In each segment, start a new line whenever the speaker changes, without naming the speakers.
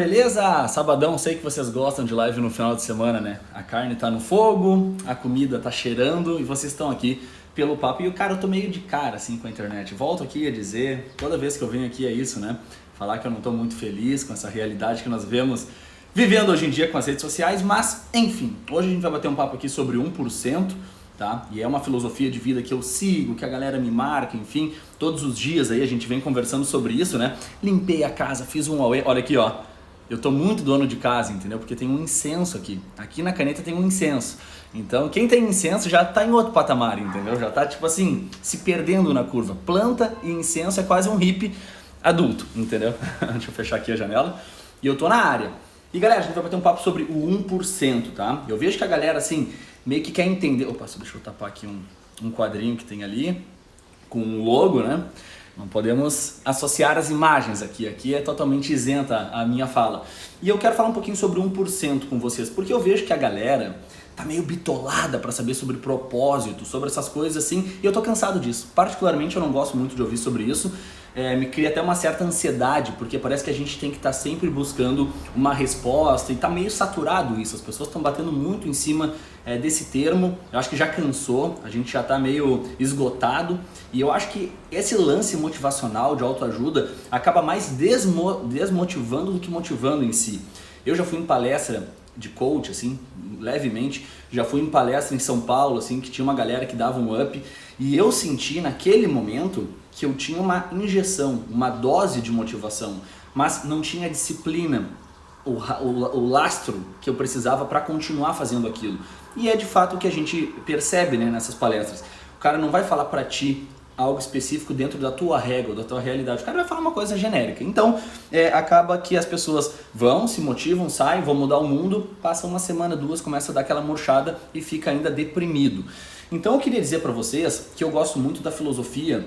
Beleza? Sabadão, sei que vocês gostam de live no final de semana, né? A carne tá no fogo, a comida tá cheirando e vocês estão aqui pelo papo. E cara, eu tô meio de cara assim com a internet. Volto aqui a dizer, toda vez que eu venho aqui é isso, né? Falar que eu não tô muito feliz com essa realidade que nós vemos vivendo hoje em dia com as redes sociais, mas enfim, hoje a gente vai bater um papo aqui sobre 1%. Tá? E é uma filosofia de vida que eu sigo, que a galera me marca, enfim, todos os dias aí a gente vem conversando sobre isso, né? Limpei a casa, fiz um auê, olha aqui, ó. Eu tô muito dono de casa, entendeu? Porque tem um incenso aqui. Aqui na caneta tem um incenso. Então, quem tem incenso já tá em outro patamar, entendeu? Já tá, tipo assim, se perdendo na curva. Planta e incenso é quase um hippie adulto, entendeu? Deixa eu fechar aqui a janela. E eu tô na área. E galera, a gente vai bater um papo sobre o 1%, tá? Eu vejo que a galera, assim, meio que quer entender... Opa, deixa eu tapar aqui um quadrinho que tem ali, com um logo, né? Não podemos associar as imagens aqui. Aqui é totalmente isenta a minha fala. E eu quero falar um pouquinho sobre 1% com vocês, porque eu vejo que a galera tá meio bitolada para saber sobre propósito, sobre essas coisas assim, e eu tô cansado disso. Particularmente eu não gosto muito de ouvir sobre isso. Me cria até uma certa ansiedade, porque parece que a gente tem que estar sempre buscando uma resposta e tá meio saturado isso. As pessoas estão batendo muito em cima desse termo. Eu acho que já cansou, a gente já tá meio esgotado, e eu acho que esse lance motivacional de autoajuda acaba mais desmotivando do que motivando em si. Eu já fui em palestra de coach, assim, levemente, já fui em palestra em São Paulo, assim, que tinha uma galera que dava um up, e eu senti naquele momento que eu tinha uma injeção, uma dose de motivação, mas não tinha disciplina, o lastro que eu precisava para continuar fazendo aquilo. E é de fato o que a gente percebe, né, nessas palestras. O cara não vai falar para ti algo específico dentro da tua regra, da tua realidade. O cara vai falar uma coisa genérica. Então, acaba que as pessoas vão, se motivam, saem, vão mudar o mundo, passa uma semana, duas, começa a dar aquela murchada e fica ainda deprimido. Então, eu queria dizer para vocês que eu gosto muito da filosofia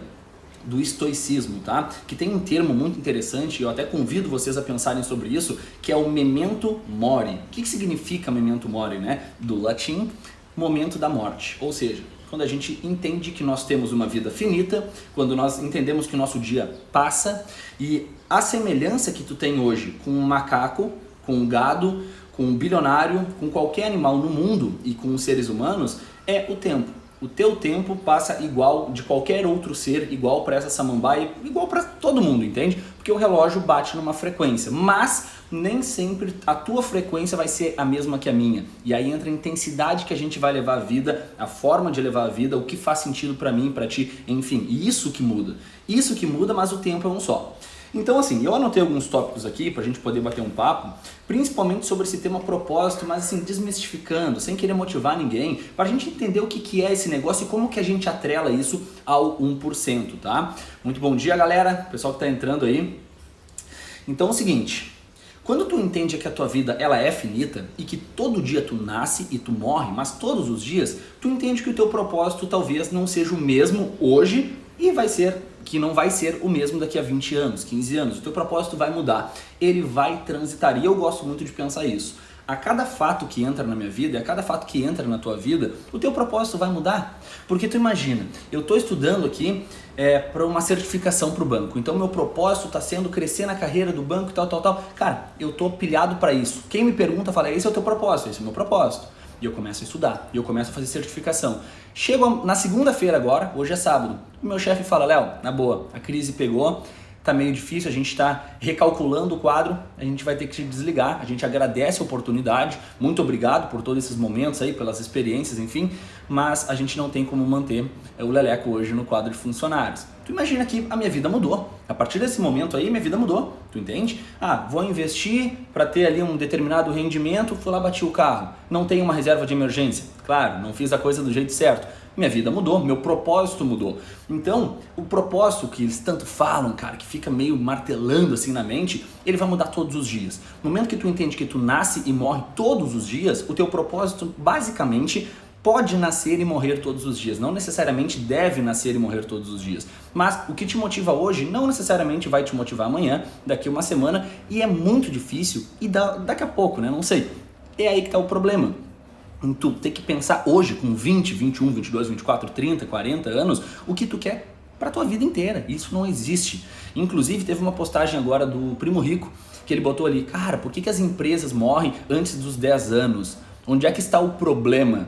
do estoicismo, tá? Que tem um termo muito interessante, eu até convido vocês a pensarem sobre isso, que é o memento mori. O que significa memento mori, né? Do latim, momento da morte. Ou seja, quando a gente entende que nós temos uma vida finita, quando nós entendemos que o nosso dia passa, e a semelhança que tu tem hoje com um macaco, com um gado, com um bilionário, com qualquer animal no mundo e com os seres humanos, é o tempo. O teu tempo passa igual de qualquer outro ser, igual para essa samambaia, igual para todo mundo, entende? Porque o relógio bate numa frequência, mas nem sempre a tua frequência vai ser a mesma que a minha. E aí entra a intensidade que a gente vai levar a vida, a forma de levar a vida, o que faz sentido para mim, para ti, enfim, isso que muda. Isso que muda, mas o tempo é um só. Então assim, eu anotei alguns tópicos aqui pra gente poder bater um papo, principalmente sobre esse tema propósito, mas assim, desmistificando, sem querer motivar ninguém, pra gente entender o que é esse negócio e como que a gente atrela isso ao 1%, tá? Muito bom dia, galera, pessoal que tá entrando aí. Então é o seguinte, quando tu entende que a tua vida ela é finita e que todo dia tu nasce e tu morre, mas todos os dias, tu entende que o teu propósito talvez não seja o mesmo hoje e que não vai ser o mesmo daqui a 20 anos, 15 anos. O teu propósito vai mudar, ele vai transitar, e eu gosto muito de pensar isso. A cada fato que entra na minha vida, a cada fato que entra na tua vida, o teu propósito vai mudar. Porque tu imagina, eu estou estudando aqui para uma certificação para o banco, então meu propósito está sendo crescer na carreira do banco e tal. Cara, eu estou pilhado para isso. Quem me pergunta, fala, esse é o teu propósito, esse é o meu propósito. E eu começo a estudar, e eu começo a fazer certificação. Chego na segunda-feira agora, hoje é sábado, o meu chefe fala, Léo, na boa, a crise pegou, tá meio difícil, a gente está recalculando o quadro, a gente vai ter que te desligar, a gente agradece a oportunidade, muito obrigado por todos esses momentos aí, pelas experiências, enfim, mas a gente não tem como manter o Leleco hoje no quadro de funcionários. Tu imagina que a minha vida mudou, a partir desse momento aí minha vida mudou, tu entende? Vou investir para ter ali um determinado rendimento, fui lá, bati o carro, não tenho uma reserva de emergência, claro, não fiz a coisa do jeito certo, minha vida mudou, meu propósito mudou. Então, o propósito que eles tanto falam, cara, que fica meio martelando assim na mente, ele vai mudar todos os dias. No momento que tu entende que tu nasce e morre todos os dias, o teu propósito basicamente pode nascer e morrer todos os dias. Não necessariamente deve nascer e morrer todos os dias. Mas o que te motiva hoje não necessariamente vai te motivar amanhã, daqui uma semana, e é muito difícil, e daqui a pouco, né? Não sei. É aí que tá o problema. Em tu ter que pensar hoje, com 20, 21, 22, 24, 30, 40 anos, o que tu quer para tua vida inteira. Isso não existe. Inclusive, teve uma postagem agora do Primo Rico, que ele botou ali, cara, por que as empresas morrem antes dos 10 anos? Onde é que está o problema?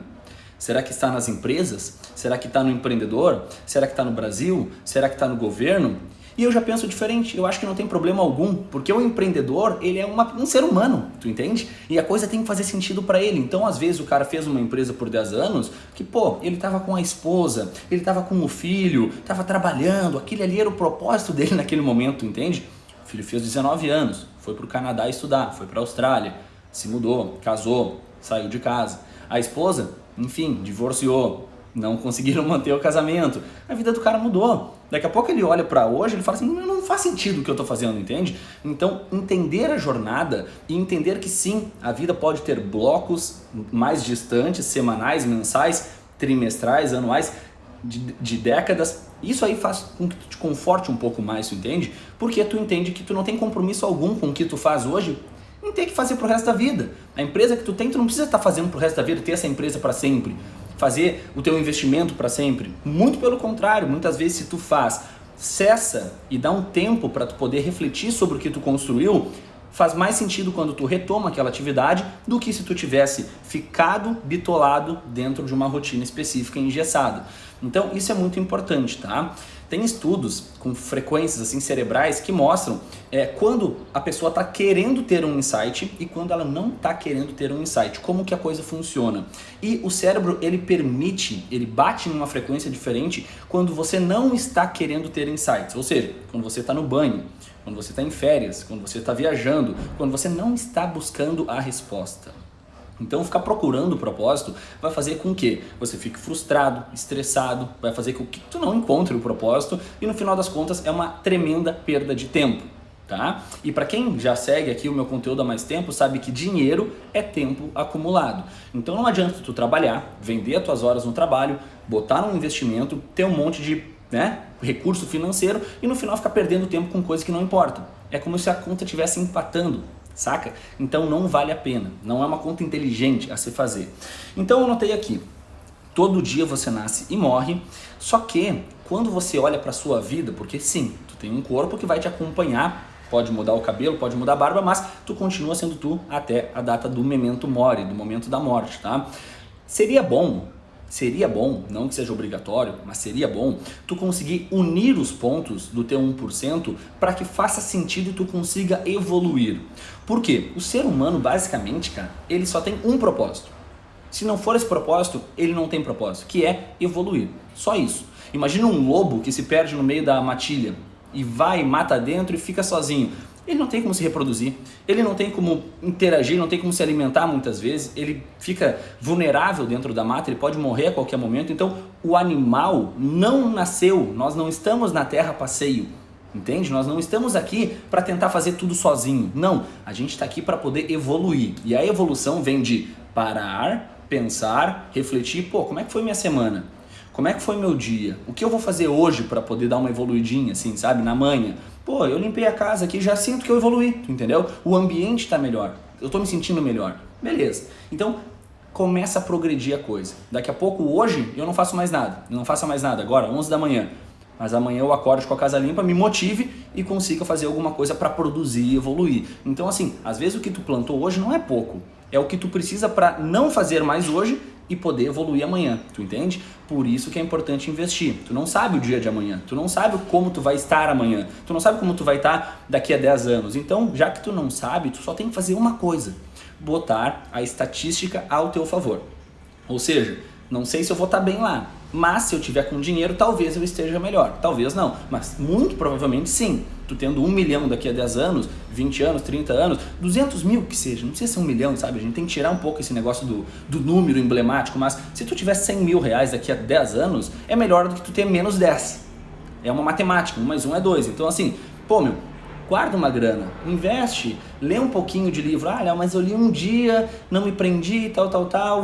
Será que está nas empresas? Será que está no empreendedor? Será que está no Brasil? Será que está no governo? E eu já penso diferente, eu acho que não tem problema algum, porque o empreendedor, ele é um ser humano, tu entende? E a coisa tem que fazer sentido para ele. Então, às vezes, o cara fez uma empresa por 10 anos, que, pô, ele tava com a esposa, ele tava com o filho, tava trabalhando, aquele ali era o propósito dele naquele momento, entende? O filho fez 19 anos, foi pro Canadá estudar, foi pra Austrália, se mudou, casou, saiu de casa. A esposa, enfim, divorciou, não conseguiram manter o casamento. A vida do cara mudou. Daqui a pouco ele olha pra hoje e ele fala assim, não faz sentido o que eu tô fazendo, entende? Então, entender a jornada e entender que sim, a vida pode ter blocos mais distantes, semanais, mensais, trimestrais, anuais, de décadas, isso aí faz com que tu te conforte um pouco mais, tu entende? Porque tu entende que tu não tem compromisso algum com o que tu faz hoje, não tem que fazer pro resto da vida. A empresa que tu tem, tu não precisa estar fazendo pro resto da vida, ter essa empresa para sempre, fazer o teu investimento para sempre. Muito pelo contrário, muitas vezes se tu faz, cessa e dá um tempo para tu poder refletir sobre o que tu construiu, faz mais sentido quando tu retoma aquela atividade do que se tu tivesse ficado bitolado dentro de uma rotina específica engessada. Então isso é muito importante, tá? Tem estudos com frequências assim cerebrais que mostram quando a pessoa está querendo ter um insight e quando ela não está querendo ter um insight, como que a coisa funciona. E o cérebro, ele bate numa frequência diferente quando você não está querendo ter insights, ou seja, quando você está no banho, quando você está em férias, quando você está viajando, quando você não está buscando a resposta. Então ficar procurando o propósito vai fazer com que você fique frustrado, estressado, vai fazer com que tu não encontre o propósito e no final das contas é uma tremenda perda de tempo, tá? E para quem já segue aqui o meu conteúdo há mais tempo, sabe que dinheiro é tempo acumulado. Então não adianta tu trabalhar, vender as tuas horas no trabalho, botar num investimento, ter um monte de recurso financeiro e no final ficar perdendo tempo com coisas que não importam. É como se a conta estivesse empatando. Saca? Então não vale a pena, não é uma conta inteligente a se fazer. Então eu anotei aqui, todo dia você nasce e morre, só que quando você olha para sua vida, porque sim, tu tem um corpo que vai te acompanhar, pode mudar o cabelo, pode mudar a barba, mas tu continua sendo tu até a data do memento mori, do momento da morte, tá? Seria bom, não que seja obrigatório, mas seria bom tu conseguir unir os pontos do teu 1% para que faça sentido e tu consiga evoluir. Por quê? O ser humano, basicamente, cara, ele só tem um propósito. Se não for esse propósito, ele não tem propósito, que é evoluir. Só isso. Imagina um lobo que se perde no meio da matilha e vai, mata dentro e fica sozinho. Ele não tem como se reproduzir, ele não tem como interagir, não tem como se alimentar muitas vezes, ele fica vulnerável dentro da mata, ele pode morrer a qualquer momento. Então o animal não nasceu, nós não estamos na terra a passeio, entende? Nós não estamos aqui para tentar fazer tudo sozinho, não, a gente está aqui para poder evoluir. E a evolução vem de parar, pensar, refletir, como é que foi minha semana? Como é que foi meu dia? O que eu vou fazer hoje para poder dar uma evoluidinha, assim, sabe? Na manhã. Eu limpei a casa aqui, já sinto que eu evoluí, entendeu? O ambiente está melhor, eu estou me sentindo melhor. Beleza. Então, começa a progredir a coisa. Daqui a pouco, hoje, eu não faço mais nada. Eu não faço mais nada agora, 11 da manhã. Mas amanhã eu acordo com a casa limpa, me motive e consiga fazer alguma coisa para produzir e evoluir. Então, assim, às vezes o que tu plantou hoje não é pouco. É o que tu precisa para não fazer mais hoje e poder evoluir amanhã, tu entende? Por isso que é importante investir. Tu não sabe o dia de amanhã, tu não sabe como tu vai estar amanhã, tu não sabe como tu vai estar daqui a 10 anos. Então, já que tu não sabe, tu só tem que fazer uma coisa: botar a estatística ao teu favor. Ou seja, não sei se eu vou estar bem lá, mas se eu tiver com dinheiro, talvez eu esteja melhor. Talvez não, mas muito provavelmente sim. Tu tendo 1 milhão daqui a 10 anos, 20 anos, 30 anos, 200 mil que seja, não precisa ser 1 milhão, sabe? A gente tem que tirar um pouco esse negócio do número emblemático, mas se tu tiver 100 mil reais daqui a 10 anos, é melhor do que tu ter menos 10. É uma matemática, 1 mais 1 é 2. Então assim, guarda uma grana, investe, lê um pouquinho de livro. Léo, mas eu li um dia, não me prendi, tal,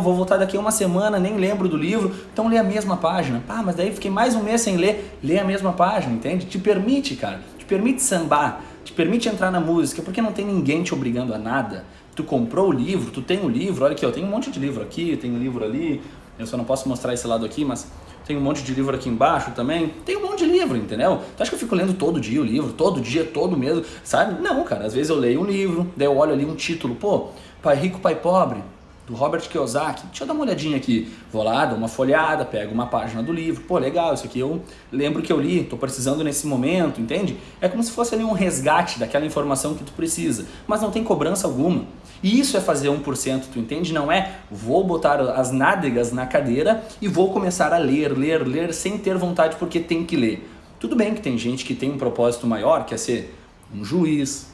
vou voltar daqui a uma semana, nem lembro do livro, então lê a mesma página. Mas daí fiquei mais um mês sem ler, lê a mesma página, entende? Te permite, cara, te permite sambar, te permite entrar na música, porque não tem ninguém te obrigando a nada. Tu comprou o livro, tu tem o livro, olha aqui, eu tenho um monte de livro aqui, tenho um livro ali, eu só não posso mostrar esse lado aqui, mas Tem um monte de livro aqui embaixo também. Tem um monte de livro, entendeu? Tu acha que eu fico lendo todo dia o livro? Todo dia, todo mês, sabe? Não, cara. Às vezes eu leio um livro, daí eu olho ali um título. Pô, Pai Rico, Pai Pobre, do Robert Kiyosaki. Deixa eu dar uma olhadinha aqui. Vou lá, dou uma folhada, pego uma página do livro. Pô, legal, isso aqui eu lembro que eu li, tô precisando nesse momento, entende? É como se fosse ali um resgate daquela informação que tu precisa. Mas não tem cobrança alguma. E isso é fazer 1%, tu entende? Não é vou botar as nádegas na cadeira e vou começar a ler sem ter vontade porque tem que ler. Tudo bem que tem gente que tem um propósito maior, quer ser um juiz,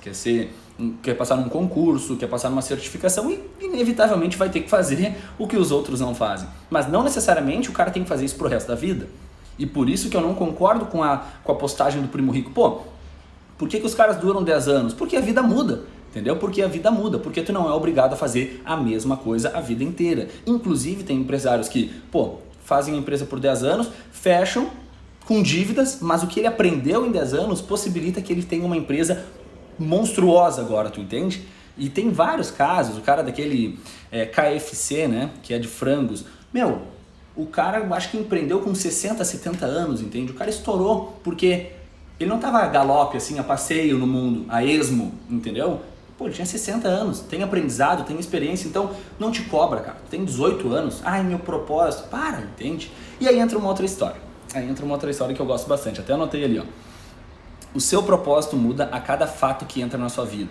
quer passar num concurso, quer passar numa certificação e inevitavelmente vai ter que fazer o que os outros não fazem. Mas não necessariamente o cara tem que fazer isso pro resto da vida. E por isso que eu não concordo com a postagem do Primo Rico. Pô, por que os caras duram 10 anos? Porque a vida muda. Entendeu? Porque a vida muda, porque tu não é obrigado a fazer a mesma coisa a vida inteira. Inclusive tem empresários que, fazem a empresa por 10 anos, fecham com dívidas, mas o que ele aprendeu em 10 anos possibilita que ele tenha uma empresa monstruosa agora, tu entende? E tem vários casos, o cara daquele KFC, né, que é de frangos, o cara eu acho que empreendeu com 60, 70 anos, entende? O cara estourou porque ele não tava a galope, assim, a passeio no mundo, a esmo, entendeu? Pô, ele tinha 60 anos, tem aprendizado, tem experiência, então não te cobra, cara. Tem 18 anos, meu propósito, para, entende? E aí entra uma outra história. Aí entra uma outra história que eu gosto bastante, até anotei ali, ó. O seu propósito muda a cada fato que entra na sua vida.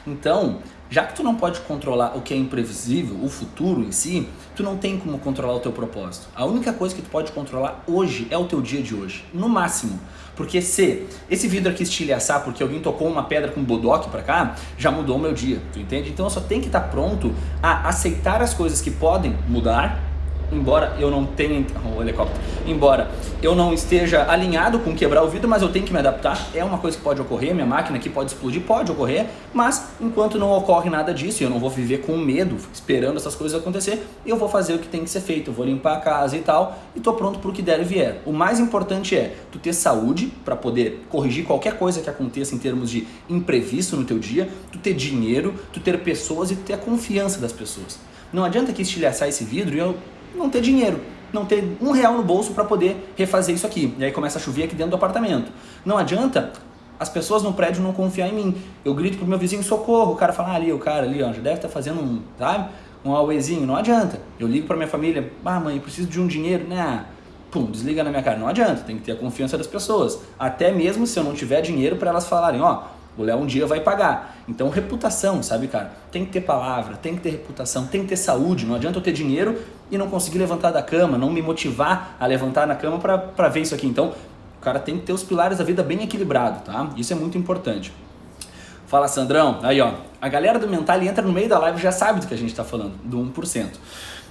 Então, já que tu não pode controlar o que é imprevisível, o futuro em si, tu não tem como controlar o teu propósito. A única coisa que tu pode controlar hoje é o teu dia de hoje, no máximo. Porque se esse vidro aqui estilhaçar porque alguém tocou uma pedra com bodoque pra cá, já mudou o meu dia, tu entende? Então eu só tenho que estar pronto a aceitar as coisas que podem mudar, embora eu não tenha o helicóptero, embora eu não esteja alinhado com quebrar o vidro, mas eu tenho que me adaptar. É uma coisa que pode ocorrer, minha máquina aqui pode explodir, pode ocorrer, mas enquanto não ocorre nada disso, eu não vou viver com medo, esperando essas coisas acontecer, eu vou fazer o que tem que ser feito, eu vou limpar a casa e tal, e tô pronto pro que der e vier. O mais importante é tu ter saúde para poder corrigir qualquer coisa que aconteça em termos de imprevisto no teu dia, tu ter dinheiro, tu ter pessoas e tu ter a confiança das pessoas. Não adianta que estilhaçar esse vidro e eu não ter dinheiro, não ter R$1 no bolso para poder refazer isso aqui. E aí começa a chover aqui dentro do apartamento. Não adianta as pessoas no prédio não confiar em mim. Eu grito pro meu vizinho, socorro, o cara fala, o cara ali, ó, já deve estar fazendo um auezinho. Não adianta. Eu ligo pra minha família, mãe, eu preciso de um dinheiro, né? Pum, desliga na minha cara. Não adianta, tem que ter a confiança das pessoas. Até mesmo se eu não tiver dinheiro para elas falarem, o Léo um dia vai pagar. Então, reputação, sabe, cara? Tem que ter palavra, tem que ter reputação, tem que ter saúde. Não adianta eu ter dinheiro e não conseguir levantar da cama, não me motivar a levantar na cama pra ver isso aqui. Então, o cara tem que ter os pilares da vida bem equilibrado, tá? Isso é muito importante. Fala, Sandrão. Aí, ó, a galera do Mental entra no meio da live e já sabe do que a gente tá falando, do 1%.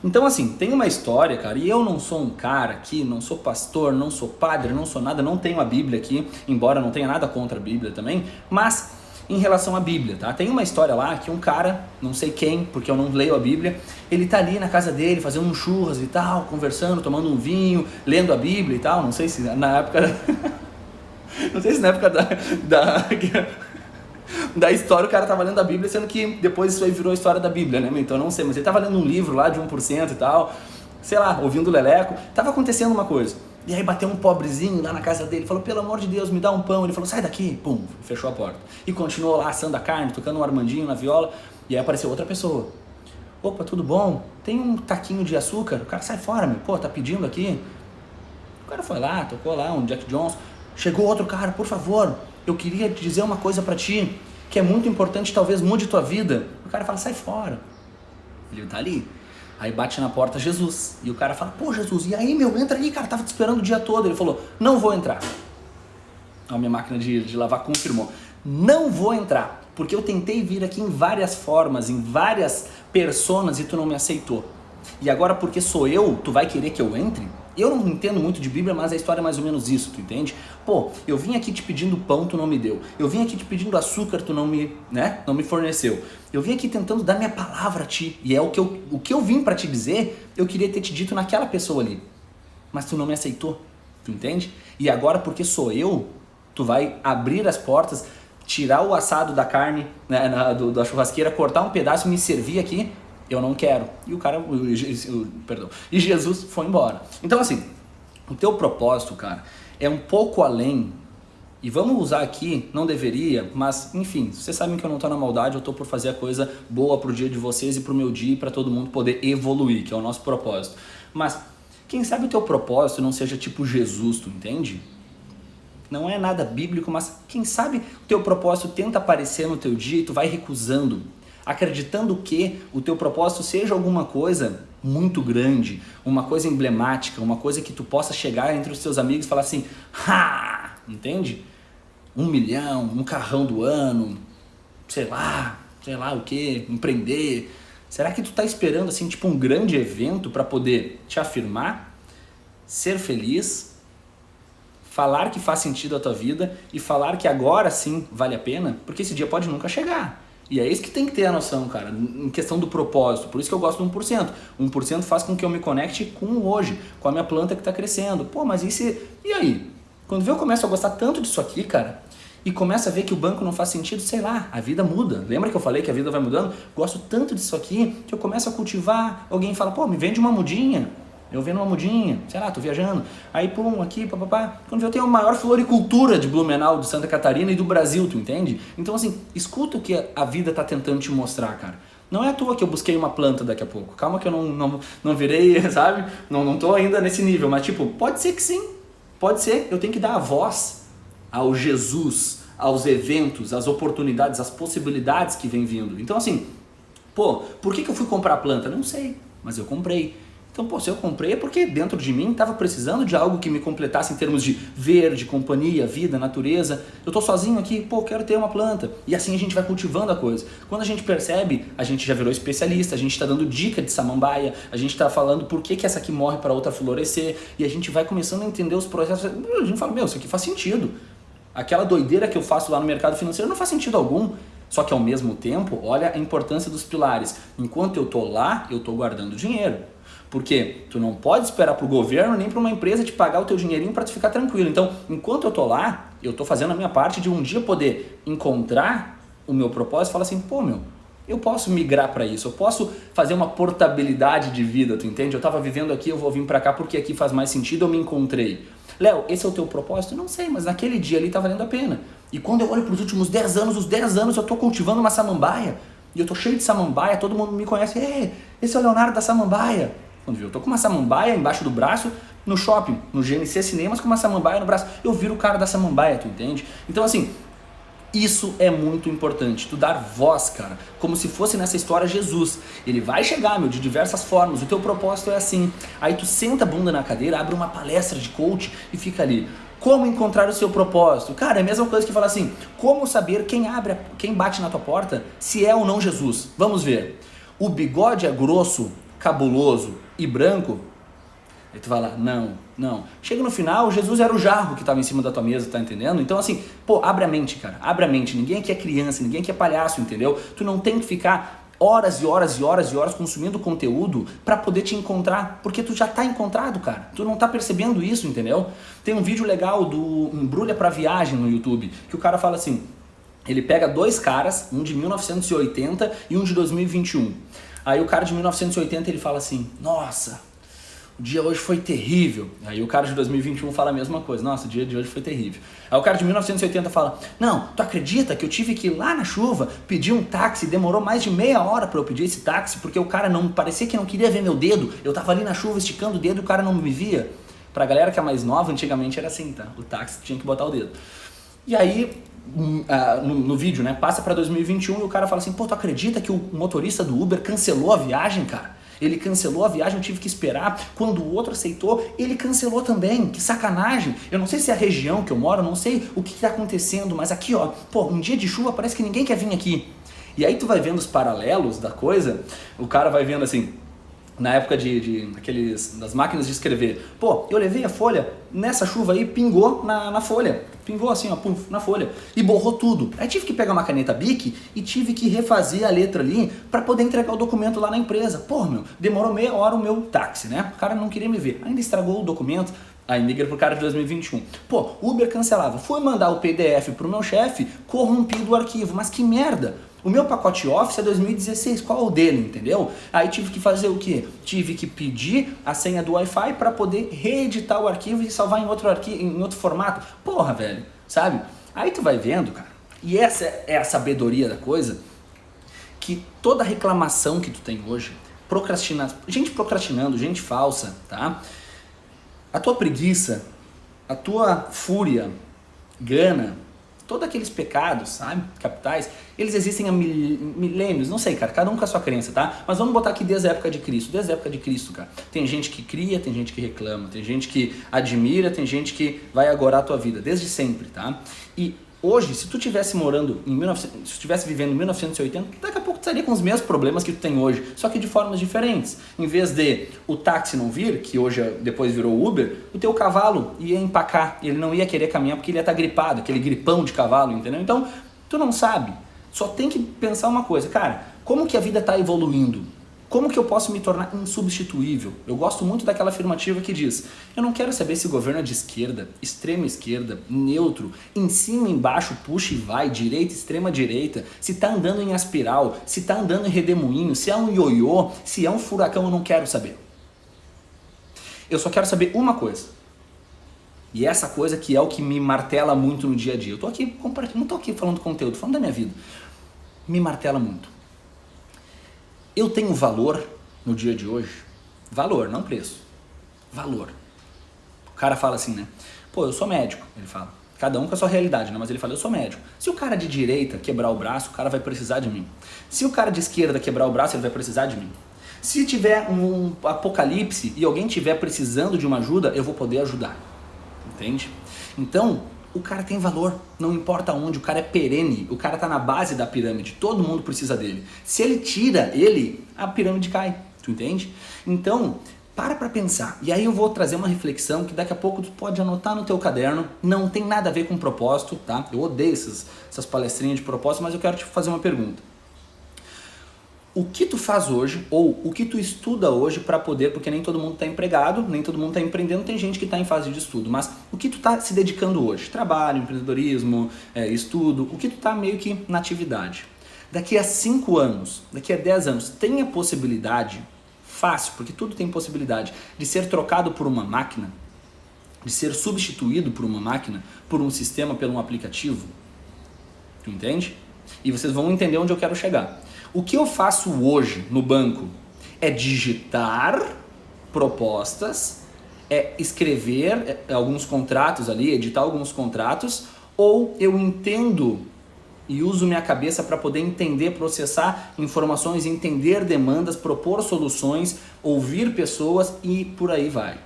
Então, assim, tem uma história, cara, e eu não sou um cara aqui, não sou pastor, não sou padre, não sou nada, não tenho a Bíblia aqui, embora não tenha nada contra a Bíblia também, mas em relação à Bíblia, tá? Tem uma história lá que um cara, não sei quem, porque eu não leio a Bíblia, ele tá ali na casa dele fazendo um churras e tal, conversando, tomando um vinho, lendo a Bíblia e tal, não sei se na época da história o cara tava lendo a Bíblia, sendo que depois isso aí virou a história da Bíblia, né? Então eu não sei, mas ele tava lendo um livro lá de 1% e tal, sei lá, ouvindo o Leleco, tava acontecendo uma coisa. E aí bateu um pobrezinho lá na casa dele, falou, pelo amor de Deus, me dá um pão. Ele falou, sai daqui, pum, fechou a porta. E continuou lá assando a carne, tocando um Armandinho na viola, e aí apareceu outra pessoa. Opa, tudo bom? Tem um taquinho de açúcar? O cara, sai fora, meu, pô, tá pedindo aqui? O cara foi lá, tocou lá um Jack Johnson, chegou outro cara, por favor, eu queria te dizer uma coisa pra ti, que é muito importante, talvez mude tua vida. O cara fala, sai fora. Ele tá ali. Aí bate na porta Jesus. E o cara fala, pô Jesus, e aí meu, entra aí, cara, tava te esperando o dia todo. Ele falou, não vou entrar. A minha máquina de lavar confirmou. Não vou entrar, porque eu tentei vir aqui em várias formas, em várias personas e tu não me aceitou. E agora porque sou eu, tu vai querer que eu entre? Eu não entendo muito de Bíblia, mas a história é mais ou menos isso, tu entende? Pô, eu vim aqui te pedindo pão, tu não me deu. Eu vim aqui te pedindo açúcar, tu não me forneceu. Eu vim aqui tentando dar minha palavra a ti. E é o que eu vim pra te dizer, eu queria ter te dito naquela pessoa ali. Mas tu não me aceitou, tu entende? E agora porque sou eu, tu vai abrir as portas, tirar o assado da carne, né, da churrasqueira, cortar um pedaço e me servir aqui. Eu não quero. E o cara, e Jesus foi embora. Então assim, O teu propósito, cara, é um pouco além. E vamos usar aqui, não deveria, mas enfim, vocês sabem que eu não tô na maldade, eu tô por fazer a coisa boa pro dia de vocês e pro meu dia e pra todo mundo poder evoluir, que é o nosso propósito. Mas quem sabe o teu propósito não seja tipo Jesus, tu entende? Não é nada bíblico, mas quem sabe o teu propósito tenta aparecer no teu dia e tu vai recusando, acreditando que o teu propósito seja alguma coisa muito grande, uma coisa emblemática, uma coisa que tu possa chegar entre os teus amigos e falar assim, ha! Entende? 1 milhão, um carrão do ano, sei lá o que, empreender. Será que tu tá esperando assim, tipo um grande evento para poder te afirmar, ser feliz, falar que faz sentido a tua vida e falar que agora sim vale a pena? Porque esse dia pode nunca chegar. E é isso que tem que ter a noção, cara, em questão do propósito. Por isso que eu gosto do 1%. 1% faz com que eu me conecte com o hoje, com a minha planta que está crescendo. Pô, mas e aí? Quando eu começo a gostar tanto disso aqui, cara, e começo a ver que o banco não faz sentido, sei lá, a vida muda. Lembra que eu falei que a vida vai mudando? Gosto tanto disso aqui que eu começo a cultivar. Alguém fala, pô, me vende uma mudinha. Eu vendo uma mudinha, sei lá, tô viajando. Aí, pum, aqui, papapá. Quando eu tenho a maior floricultura de Blumenau, de Santa Catarina e do Brasil, tu entende? Então, assim, escuta o que a vida tá tentando te mostrar, cara. Não é à toa que eu busquei uma planta daqui a pouco. Calma que eu não virei, sabe? Não tô ainda nesse nível. Mas, tipo, pode ser que sim. Pode ser. Eu tenho que dar a voz ao Jesus, aos eventos, às oportunidades, às possibilidades que vem vindo. Então, assim, pô, por que eu fui comprar planta? Não sei, mas eu comprei. Então, pô, se eu comprei é porque dentro de mim estava precisando de algo que me completasse em termos de verde, companhia, vida, natureza. Eu tô sozinho aqui, pô, quero ter uma planta. E assim a gente vai cultivando a coisa. Quando a gente percebe, a gente já virou especialista, a gente está dando dica de samambaia, a gente está falando por que essa aqui morre para outra florescer, e a gente vai começando a entender os processos. A gente fala, meu, isso aqui faz sentido. Aquela doideira que eu faço lá no mercado financeiro não faz sentido algum. Só que ao mesmo tempo, olha a importância dos pilares. Enquanto eu tô lá, eu tô guardando dinheiro. Porque tu não pode esperar pro governo nem para uma empresa te pagar o teu dinheirinho para tu ficar tranquilo. Então, enquanto eu tô lá, eu tô fazendo a minha parte de um dia poder encontrar o meu propósito e falar assim, pô, meu, eu posso migrar para isso, eu posso fazer uma portabilidade de vida, tu entende? Eu tava vivendo aqui, eu vou vir para cá porque aqui faz mais sentido, eu me encontrei. Léo, esse é o teu propósito? Não sei, mas naquele dia ali tá valendo a pena. E quando eu olho pros últimos 10 anos, os 10 anos eu tô cultivando uma samambaia, e eu tô cheio de samambaia, todo mundo me conhece, esse é o Leonardo da samambaia. Quando eu tô com uma samambaia embaixo do braço, no shopping, no GNC Cinemas, com uma samambaia no braço, eu viro o cara da samambaia, tu entende? Então assim, isso é muito importante, tu dar voz, cara, como se fosse nessa história Jesus. Ele vai chegar, meu, de diversas formas, o teu propósito é assim. Aí tu senta a bunda na cadeira, abre uma palestra de coach e fica ali. Como encontrar o seu propósito? Cara, é a mesma coisa que falar assim, como saber quem bate na tua porta, se é ou não Jesus? Vamos ver. O bigode é grosso, cabuloso e branco? Aí tu vai lá, não. Chega no final, Jesus era o jarro que estava em cima da tua mesa, tá entendendo? Então assim, pô, abre a mente, cara, abre a mente. Ninguém aqui é criança, ninguém aqui é palhaço, entendeu? Tu não tem que ficar horas e horas e horas e horas consumindo conteúdo para poder te encontrar, porque tu já tá encontrado, cara. Tu não tá percebendo isso, entendeu? Tem um vídeo legal do Embrulha pra Viagem no YouTube, que o cara fala assim, ele pega dois caras, um de 1980 e um de 2021. Aí o cara de 1980 ele fala assim, nossa, o dia hoje foi terrível. Aí o cara de 2021 fala a mesma coisa, nossa, o dia de hoje foi terrível. Aí o cara de 1980 fala, não, tu acredita que eu tive que ir lá na chuva, pedir um táxi, demorou mais de meia hora pra eu pedir esse táxi, porque o cara não, parecia que não queria ver meu dedo, eu tava ali na chuva esticando o dedo e o cara não me via. Pra galera que é mais nova, antigamente era assim, tá? O táxi tinha que botar o dedo. E aí, no vídeo, né, passa pra 2021 e o cara fala assim, pô, tu acredita que o motorista do Uber cancelou a viagem, cara? Ele cancelou a viagem, eu tive que esperar. Quando o outro aceitou, ele cancelou também. Que sacanagem. Eu não sei se é a região que eu moro, não sei o que tá acontecendo, mas aqui, ó, pô, um dia de chuva parece que ninguém quer vir aqui. E aí tu vai vendo os paralelos da coisa, o cara vai vendo assim, na época das máquinas de escrever. Pô, eu levei a folha, nessa chuva aí, pingou na folha. Pingou assim, ó, pum, na folha. E borrou tudo. Aí tive que pegar uma caneta Bic e tive que refazer a letra ali pra poder entregar o documento lá na empresa. Pô, meu, demorou meia hora o meu táxi, né? O cara não queria me ver. Ainda estragou o documento. Aí migra pro cara de 2021. Pô, Uber cancelava. Fui mandar o PDF pro meu chefe, corrompido o arquivo. Mas que merda! O meu pacote Office é 2016, qual o dele, entendeu? Aí tive que fazer o quê? Tive que pedir a senha do Wi-Fi para poder reeditar o arquivo e salvar em outro arquivo, em outro formato. Porra, velho, sabe? Aí tu vai vendo, cara, e essa é a sabedoria da coisa, que toda reclamação que tu tem hoje, gente procrastinando, gente falsa, tá? A tua preguiça, a tua fúria, gana, todos aqueles pecados, sabe, capitais, eles existem há milênios, não sei, cara, cada um com a sua crença, tá? Mas vamos botar aqui desde a época de Cristo, cara. Tem gente que cria, tem gente que reclama, tem gente que admira, tem gente que vai agorar a tua vida, desde sempre, tá? E hoje, se tu estivesse morando em 1900, se tu estivesse vivendo em 1980, daqui a pouco tu estaria com os mesmos problemas que tu tem hoje, só que de formas diferentes. Em vez de o táxi não vir, que hoje depois virou Uber, o teu cavalo ia empacar, ele não ia querer caminhar porque ele ia estar gripado, aquele gripão de cavalo, entendeu? Então, tu não sabe, só tem que pensar uma coisa, cara, como que a vida está evoluindo? Como que eu posso me tornar insubstituível? Eu gosto muito daquela afirmativa que diz: eu não quero saber se o governo é de esquerda, extrema esquerda, neutro, em cima, embaixo, puxa e vai, direita, extrema direita, se tá andando em aspiral, se tá andando em redemoinho, se é um ioiô, se é um furacão, eu não quero saber. Eu só quero saber uma coisa. E essa coisa que é o que me martela muito no dia a dia. Eu tô aqui compartilhando, não tô aqui falando conteúdo, falando da minha vida. Me martela muito. Eu tenho valor no dia de hoje? Valor, não preço. Valor. O cara fala assim, né? Pô, eu sou médico, ele fala. Cada um com a sua realidade, né? Mas ele fala, eu sou médico. Se o cara de direita quebrar o braço, o cara vai precisar de mim. Se o cara de esquerda quebrar o braço, ele vai precisar de mim. Se tiver um apocalipse e alguém tiver precisando de uma ajuda, eu vou poder ajudar. Entende? Então, o cara tem valor, não importa onde, o cara é perene, o cara tá na base da pirâmide, todo mundo precisa dele. Se ele tira ele, a pirâmide cai, tu entende? Então, para pra pensar. E aí eu vou trazer uma reflexão que daqui a pouco tu pode anotar no teu caderno, não tem nada a ver com propósito, tá? Eu odeio essas palestrinhas de propósito, mas eu quero te fazer uma pergunta. O que tu faz hoje, ou o que tu estuda hoje para poder, porque nem todo mundo está empregado, nem todo mundo está empreendendo, tem gente que está em fase de estudo, mas o que tu está se dedicando hoje? Trabalho, empreendedorismo, estudo, o que tu está meio que na atividade? Daqui a 5 anos, daqui a 10 anos, tem a possibilidade, fácil, porque tudo tem possibilidade, de ser trocado por uma máquina, de ser substituído por uma máquina, por um sistema, por um aplicativo? Tu entende? E vocês vão entender onde eu quero chegar. O que eu faço hoje no banco é digitar propostas, é escrever alguns contratos ali, editar alguns contratos, ou eu entendo e uso minha cabeça para poder entender, processar informações, entender demandas, propor soluções, ouvir pessoas e por aí vai.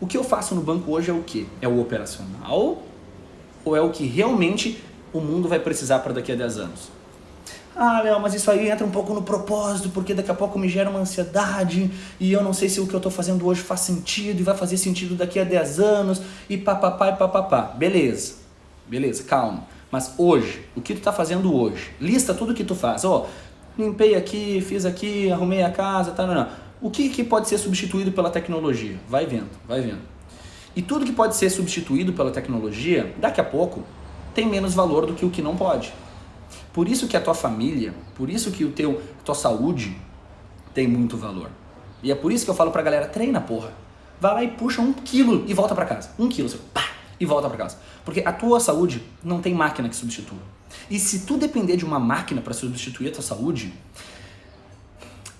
O que eu faço no banco hoje é o quê? É o operacional ou é o que realmente o mundo vai precisar para daqui a 10 anos? Ah, Léo, mas isso aí entra um pouco no propósito, porque daqui a pouco me gera uma ansiedade e eu não sei se o que eu tô fazendo hoje faz sentido e vai fazer sentido daqui a 10 anos e papapá e papapá. Beleza, calma. Mas hoje, o que tu tá fazendo hoje? Lista tudo que tu faz. Ó, limpei aqui, fiz aqui, arrumei a casa, tá, não. O que pode ser substituído pela tecnologia? Vai vendo. E tudo que pode ser substituído pela tecnologia, daqui a pouco, tem menos valor do que o que não pode. Por isso que a tua família, por isso que a tua saúde tem muito valor. E é por isso que eu falo pra galera, treina, porra. Vai lá e puxa 1 quilo e volta pra casa. 1 quilo, você, pá, e volta pra casa. Porque a tua saúde não tem máquina que substitua. E se tu depender de uma máquina para substituir a tua saúde,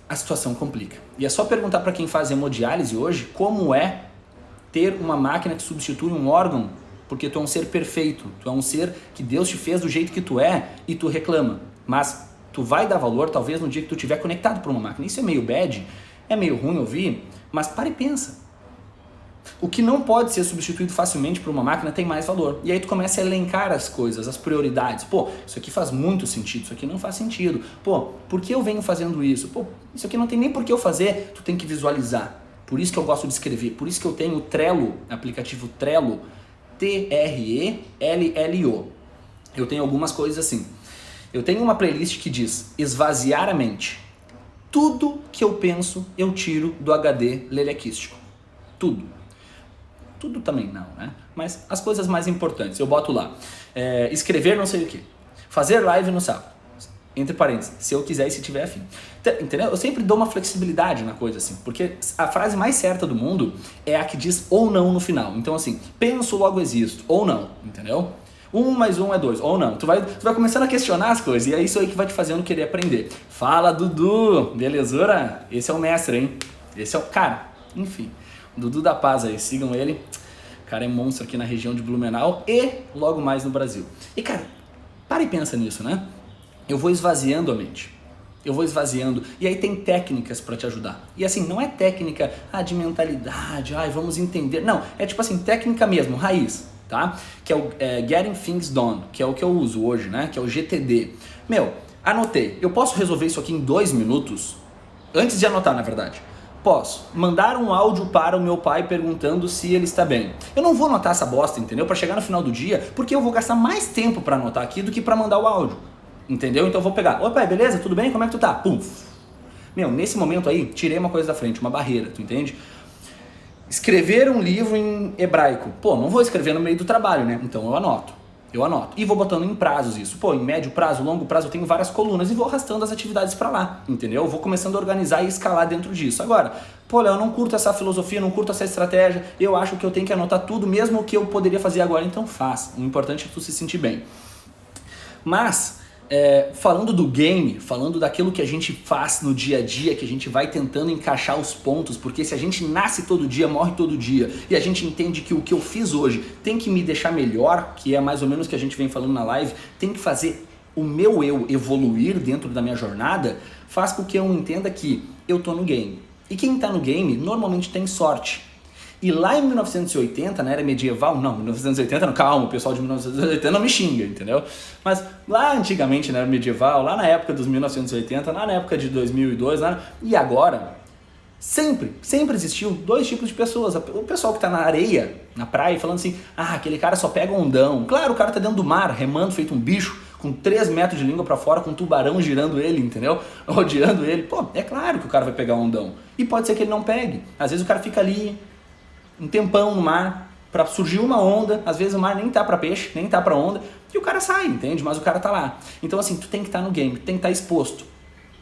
a situação complica. E é só perguntar para quem faz hemodiálise hoje como é ter uma máquina que substitui um órgão, porque tu é um ser perfeito, tu é um ser que Deus te fez do jeito que tu é e tu reclama. Mas tu vai dar valor talvez no dia que tu estiver conectado por uma máquina. Isso é meio bad, é meio ruim ouvir, mas para e pensa. O que não pode ser substituído facilmente por uma máquina tem mais valor. E aí tu começa a elencar as coisas, as prioridades. Pô, isso aqui faz muito sentido, isso aqui não faz sentido. Pô, por que eu venho fazendo isso? Pô, isso aqui não tem nem por que eu fazer. Tu tem que visualizar. Por isso que eu gosto de escrever. Por isso que eu tenho o Trello, aplicativo Trello, Trello. Eu tenho algumas coisas assim. Eu tenho uma playlist que diz esvaziar a mente. Tudo que eu penso, eu tiro do HD lelequístico. Tudo. Tudo também não, né? Mas as coisas mais importantes, eu boto lá. Escrever não sei o que. Fazer live no sábado. Entre parênteses, se eu quiser e se tiver afim. Entendeu? Eu sempre dou uma flexibilidade na coisa, assim, porque a frase mais certa do mundo é a que diz ou não no final. Então, assim, penso, logo existo, ou não, entendeu? 1 mais 1 é 2, ou não. Tu vai começando a questionar as coisas, e é isso aí que vai te fazendo querer aprender. Fala, Dudu! Belezura? Esse é o mestre, hein? Esse é o cara. Enfim, Dudu da Paz aí, sigam ele. O cara é monstro aqui na região de Blumenau e logo mais no Brasil. E, cara, para e pensa nisso, né? Eu vou esvaziando a mente. Eu vou esvaziando. E aí tem técnicas para te ajudar. E assim, não é técnica de mentalidade, vamos entender. Não, é tipo assim, técnica mesmo, raiz. Tá? Que é o Getting Things Done, que é o que eu uso hoje, né? Que é o GTD. Meu, anotei. Eu posso resolver isso aqui em 2 minutos? Antes de anotar, na verdade. Posso mandar um áudio para o meu pai perguntando se ele está bem. Eu não vou anotar essa bosta, entendeu? Para chegar no final do dia, porque eu vou gastar mais tempo para anotar aqui do que para mandar o áudio. Entendeu? Então eu vou pegar. Oi pai, beleza? Tudo bem? Como é que tu tá? Pum. Meu, nesse momento aí, tirei uma coisa da frente, uma barreira, tu entende? Escrever um livro em hebraico. Pô, não vou escrever no meio do trabalho, né? Então eu anoto. E vou botando em prazos isso. Pô, em médio prazo, longo prazo, eu tenho várias colunas e vou arrastando as atividades pra lá, entendeu? Eu vou começando a organizar e escalar dentro disso. Agora, pô, Léo, eu não curto essa filosofia, não curto essa estratégia, eu acho que eu tenho que anotar tudo, mesmo o que eu poderia fazer agora, então faz. O importante é tu se sentir bem. Mas, falando do game, falando daquilo que a gente faz no dia a dia, que a gente vai tentando encaixar os pontos, porque se a gente nasce todo dia, morre todo dia, e a gente entende que o que eu fiz hoje tem que me deixar melhor, que é mais ou menos o que a gente vem falando na live, tem que fazer o meu eu evoluir dentro da minha jornada, faz com que eu entenda que eu tô no game. E quem tá no game normalmente tem sorte. E lá em 1980, na era medieval, não, 1980 não, calma, o pessoal de 1980 não me xinga, entendeu? Mas lá antigamente, na era medieval, lá na época dos 1980, lá na época de 2002, e agora, sempre existiu 2 tipos de pessoas. O pessoal que tá na areia, na praia, falando assim, aquele cara só pega ondão. Claro, o cara tá dentro do mar, remando, feito um bicho, com 3 metros de língua pra fora, com um tubarão girando ele, entendeu? Rodeando ele. Pô, é claro que o cara vai pegar ondão. E pode ser que ele não pegue. Às vezes o cara fica ali um tempão no mar, pra surgir uma onda, às vezes o mar nem tá pra peixe, nem tá pra onda, e o cara sai, entende? Mas o cara tá lá. Então assim, tu tem que estar no game, tu tem que estar exposto.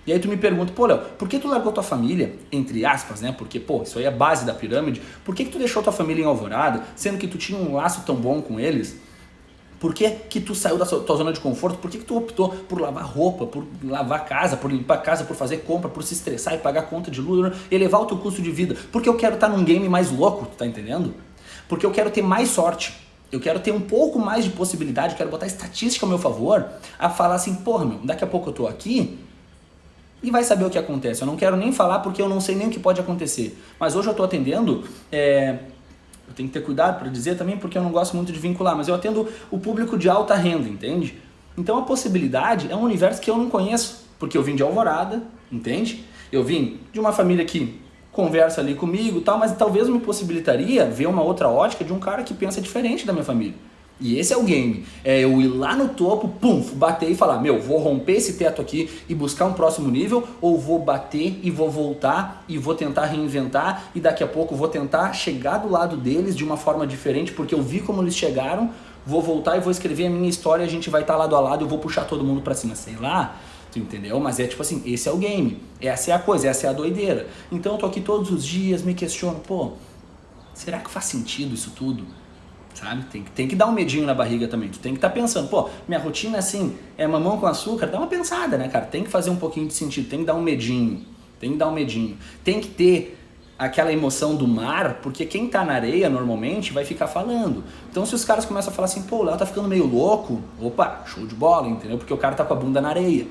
E aí tu me pergunta, pô Léo, por que tu largou tua família, entre aspas, né? Porque, pô, isso aí é a base da pirâmide, por que tu deixou tua família em Alvorada, sendo que tu tinha um laço tão bom com eles? Por que que tu saiu da tua zona de conforto? Por que que tu optou por lavar roupa, por lavar casa, por limpar casa, por fazer compra, por se estressar e pagar conta de luz, elevar o teu custo de vida? Porque eu quero estar num game mais louco, tu tá entendendo? Porque eu quero ter mais sorte, eu quero ter um pouco mais de possibilidade, eu quero botar estatística ao meu favor, a falar assim, porra, meu, daqui a pouco eu tô aqui e vai saber o que acontece. Eu não quero nem falar porque eu não sei nem o que pode acontecer. Mas hoje eu tô atendendo... Eu tenho que ter cuidado para dizer também, porque eu não gosto muito de vincular, mas eu atendo o público de alta renda, entende? Então a possibilidade é um universo que eu não conheço, porque eu vim de Alvorada, entende? Eu vim de uma família que conversa ali comigo e tal, mas talvez me possibilitaria ver uma outra ótica de um cara que pensa diferente da minha família. E esse é o game, é eu ir lá no topo, pum, bater e falar, meu, vou romper esse teto aqui e buscar um próximo nível, ou vou bater e vou voltar e vou tentar reinventar e daqui a pouco vou tentar chegar do lado deles de uma forma diferente, porque eu vi como eles chegaram, vou voltar e vou escrever a minha história, a gente vai estar lado a lado e eu vou puxar todo mundo pra cima, sei lá, tu entendeu? Mas é tipo assim, esse é o game, essa é a coisa, essa é a doideira. Então eu tô aqui todos os dias, me questiono, pô, será que faz sentido isso tudo? Sabe? Tem que dar um medinho na barriga também. Tu tem que estar pensando, pô, minha rotina assim, é mamão com açúcar, dá uma pensada, né, cara? Tem que fazer um pouquinho de sentido, tem que dar um medinho. Tem que ter aquela emoção do mar, porque quem tá na areia normalmente vai ficar falando. Então se os caras começam a falar assim, pô, o Léo tá ficando meio louco, opa, show de bola, entendeu? Porque o cara tá com a bunda na areia.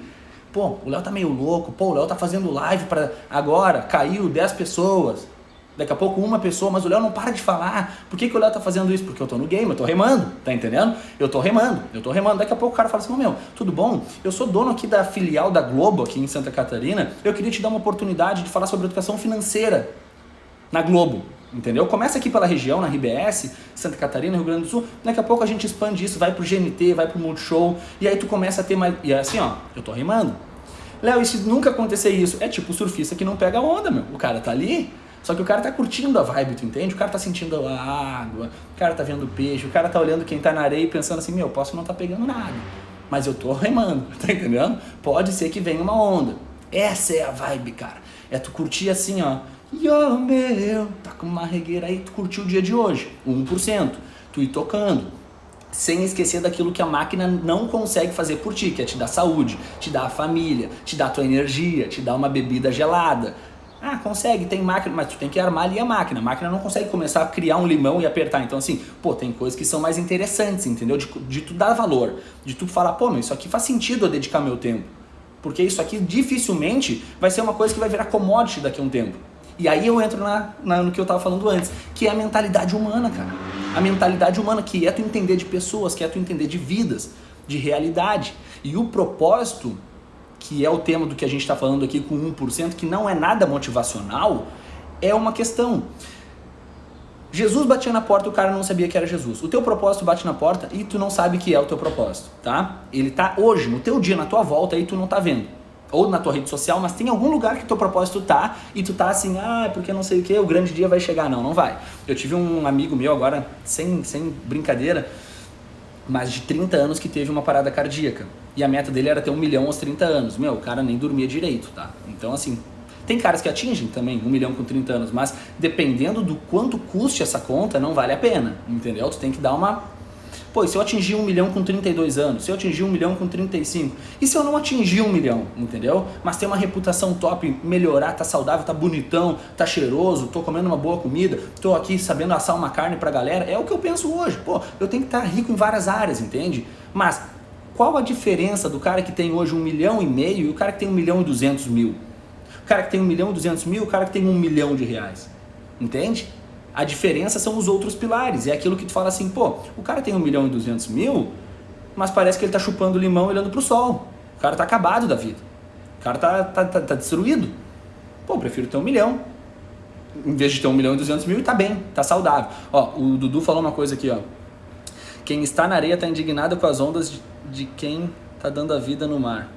Pô, o Léo tá meio louco, pô, o Léo tá fazendo live pra agora, caiu 10 pessoas. Daqui a pouco 1 pessoa, mas o Léo não para de falar. Por que que o Léo tá fazendo isso? Porque eu tô no game, eu tô remando, tá entendendo? Eu tô remando. Daqui a pouco o cara fala assim, meu, tudo bom? Eu sou dono aqui da filial da Globo, aqui em Santa Catarina, eu queria te dar uma oportunidade de falar sobre educação financeira na Globo, entendeu? Começa aqui pela região, na RBS, Santa Catarina, Rio Grande do Sul, daqui a pouco a gente expande isso, vai pro GNT, vai pro Multishow, e aí tu começa a ter mais... E é assim, ó, eu tô remando. Léo, e se nunca acontecer isso? É tipo o surfista que não pega onda, meu. O cara tá ali... Só que o cara tá curtindo a vibe, tu entende? O cara tá sentindo a água, o cara tá vendo o peixe, o cara tá olhando quem tá na areia e pensando assim, meu, posso não tá pegando nada. mas eu tô remando, tá entendendo? Pode ser que venha uma onda. Essa é a vibe, cara. É tu curtir assim, ó. Yo, meu, tá com uma regueira aí, tu curtiu o dia de hoje, 1%. Tu ir tocando, sem esquecer daquilo que a máquina não consegue fazer por ti, que é te dar saúde, te dar a família, te dar a tua energia, te dar uma bebida gelada. Ah, consegue, tem máquina, mas tu tem que armar ali a máquina não consegue começar a criar um limão e apertar. Então assim, pô, tem coisas que são mais interessantes, entendeu? De tu dar valor, de tu falar, pô, mas isso aqui faz sentido eu dedicar meu tempo. Porque isso aqui dificilmente vai ser uma coisa que vai virar commodity daqui a um tempo. E aí eu entro no que eu tava falando antes, que é a mentalidade humana, cara. A mentalidade humana, que é tu entender de pessoas, que é tu entender de vidas, de realidade. E o propósito, que é o tema do que a gente está falando aqui com 1%, que não é nada motivacional, é uma questão. Jesus batia na porta e o cara não sabia que era Jesus. O teu propósito bate na porta e tu não sabe que é o teu propósito, tá? Ele tá hoje, no teu dia, na tua volta, e tu não tá vendo. Ou na tua rede social, mas tem algum lugar que o teu propósito tá, e tu tá assim, porque não sei o que, o grande dia vai chegar. Não vai. Eu tive um amigo meu agora, sem brincadeira, mais de 30 anos, que teve uma parada cardíaca. E a meta dele era ter 1 milhão aos 30 anos. Meu, o cara nem dormia direito, tá? Então assim, tem caras que atingem também 1 milhão com 30 anos, mas dependendo do quanto custe essa conta, não vale a pena, entendeu? Tu tem que dar uma... Pô, e se eu atingir 1 milhão com 32 anos? Se eu atingir 1 milhão com 35? E se eu não atingir 1 milhão, entendeu? Mas ter uma reputação top, melhorar, tá saudável, tá bonitão, tá cheiroso, tô comendo uma boa comida, tô aqui sabendo assar uma carne pra galera, é o que eu penso hoje. Pô, eu tenho que estar rico em várias áreas, entende? Mas qual a diferença do cara que tem hoje 1,5 milhão e o cara que tem 1 milhão e 200 mil? O cara que tem 1 milhão e 200 mil, o cara que tem 1 milhão de reais, entende? A diferença são os outros pilares, é aquilo que tu fala assim, pô, o cara tem 1 milhão e 200 mil, mas parece que ele tá chupando limão e olhando pro sol. O cara tá acabado da vida, o cara tá destruído. Pô, eu prefiro ter 1 milhão, em vez de ter 1 milhão e 200 mil, e tá bem, tá saudável. Ó, o Dudu falou uma coisa aqui, ó. Quem está na areia tá indignado com as ondas de quem tá dando a vida no mar.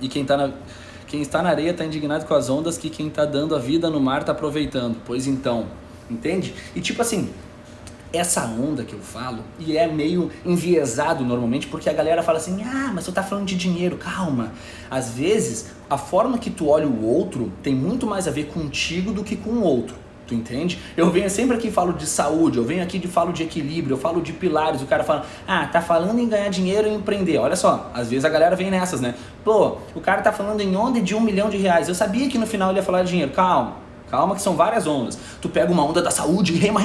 E quem está na areia tá indignado com as ondas que quem tá dando a vida no mar tá aproveitando. Pois então... Entende? E tipo assim, essa onda que eu falo, e é meio enviesado normalmente, porque a galera fala assim, mas você tá falando de dinheiro, calma. Às vezes, a forma que tu olha o outro tem muito mais a ver contigo do que com o outro. Tu entende? Eu venho sempre aqui e falo de saúde, eu venho aqui e falo de equilíbrio, eu falo de pilares, o cara fala, tá falando em ganhar dinheiro e empreender. Olha só, às vezes a galera vem nessas, né? Pô, o cara tá falando em onda de 1 milhão de reais, eu sabia que no final ele ia falar de dinheiro, Calma que são várias ondas. Tu pega uma onda da saúde, rema,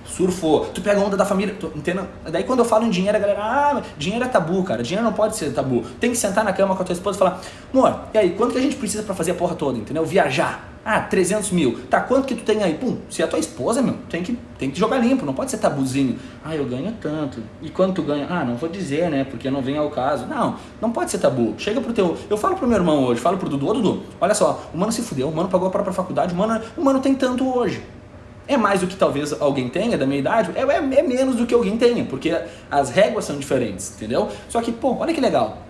surfou. Tu pega a onda da família, entendeu? Daí quando eu falo em dinheiro, a galera, dinheiro é tabu, cara. Dinheiro não pode ser tabu. Tem que sentar na cama com a tua esposa e falar, amor, e aí, quanto que a gente precisa pra fazer a porra toda, entendeu? Viajar. 300 mil. Tá, quanto que tu tem aí? Pum, se é a tua esposa, meu, tem que jogar limpo, não pode ser tabuzinho. Eu ganho tanto. E quanto tu ganha? Não vou dizer, né, porque não vem ao caso. Não pode ser tabu. Chega pro teu... Eu falo pro meu irmão hoje, falo pro Dudu, Dudu, olha só, o mano se fudeu, o mano pagou a própria faculdade, o mano tem tanto hoje. É mais do que talvez alguém tenha da minha idade, é menos do que alguém tenha, porque as réguas são diferentes, entendeu? Só que, pô, olha que legal.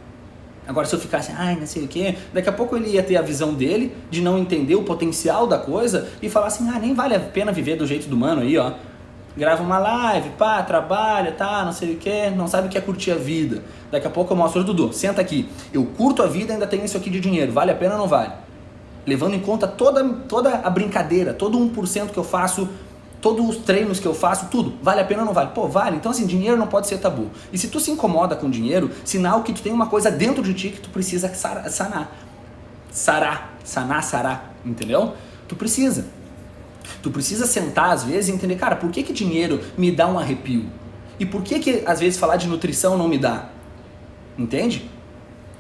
Agora se eu ficasse, não sei o que, daqui a pouco ele ia ter a visão dele, de não entender o potencial da coisa, e falar assim, nem vale a pena viver do jeito do mano aí, ó. Grava uma live, trabalha, não sei o que, não sabe o que é curtir a vida. Daqui a pouco eu mostro, Dudu, senta aqui, eu curto a vida e ainda tenho isso aqui de dinheiro, vale a pena ou não vale? Levando em conta toda a brincadeira, todo 1% que eu faço, todos os treinos que eu faço, tudo, vale a pena ou não vale? Pô, vale. Então assim, dinheiro não pode ser tabu. E se tu se incomoda com dinheiro, sinal que tu tem uma coisa dentro de ti que tu precisa sanar. Sarar, entendeu? Tu precisa sentar às vezes e entender, cara, por que dinheiro me dá um arrepio? E por que às vezes falar de nutrição não me dá? Entende?